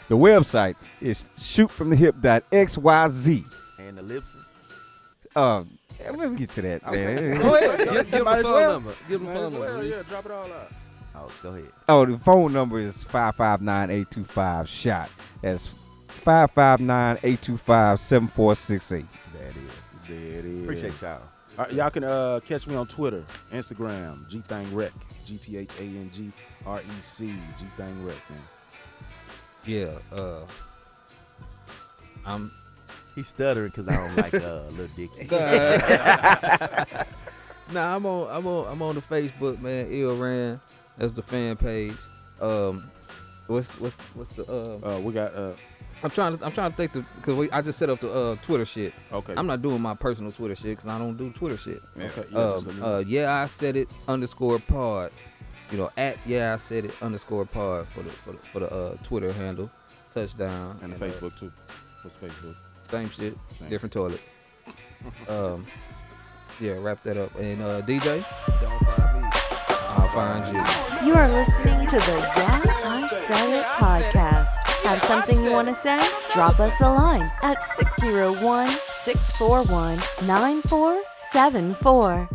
The website is shootfromthehip.xyz. And the Lipson. Let me get to that, man. Go ahead. Give them Might the as phone well. number. Give them the Might phone as number. well, yeah, drop it all out. Oh, go ahead. Oh, the phone number is 559-825-SHOT. That's 559-825-7468. That is. There it is. Appreciate y'all. All right, y'all can catch me on Twitter, Instagram, GThangRec, GTHANGREC, GThangRec, man. Yeah, I'm He's stuttering because I don't like Lil Dicky. Nah, I'm on the Facebook, man. Ran. That's the fan page. What's the We got I'm trying to think because I just set up the Twitter shit. okay. I'm not doing my personal Twitter shit because I don't do Twitter shit. Okay. Yeah, just let me know. Yeah, I said it _pod. You know, at yeah, I said it _pod for the Twitter handle. Touchdown and the Facebook too. What's Facebook? Same shit, Same. different toilet. Yeah, wrap that up. And DJ, Don't find me. I'll find you. You are listening to the Yeah, I Said It podcast. Have something you want to say? Drop us a line at 601-641-9474.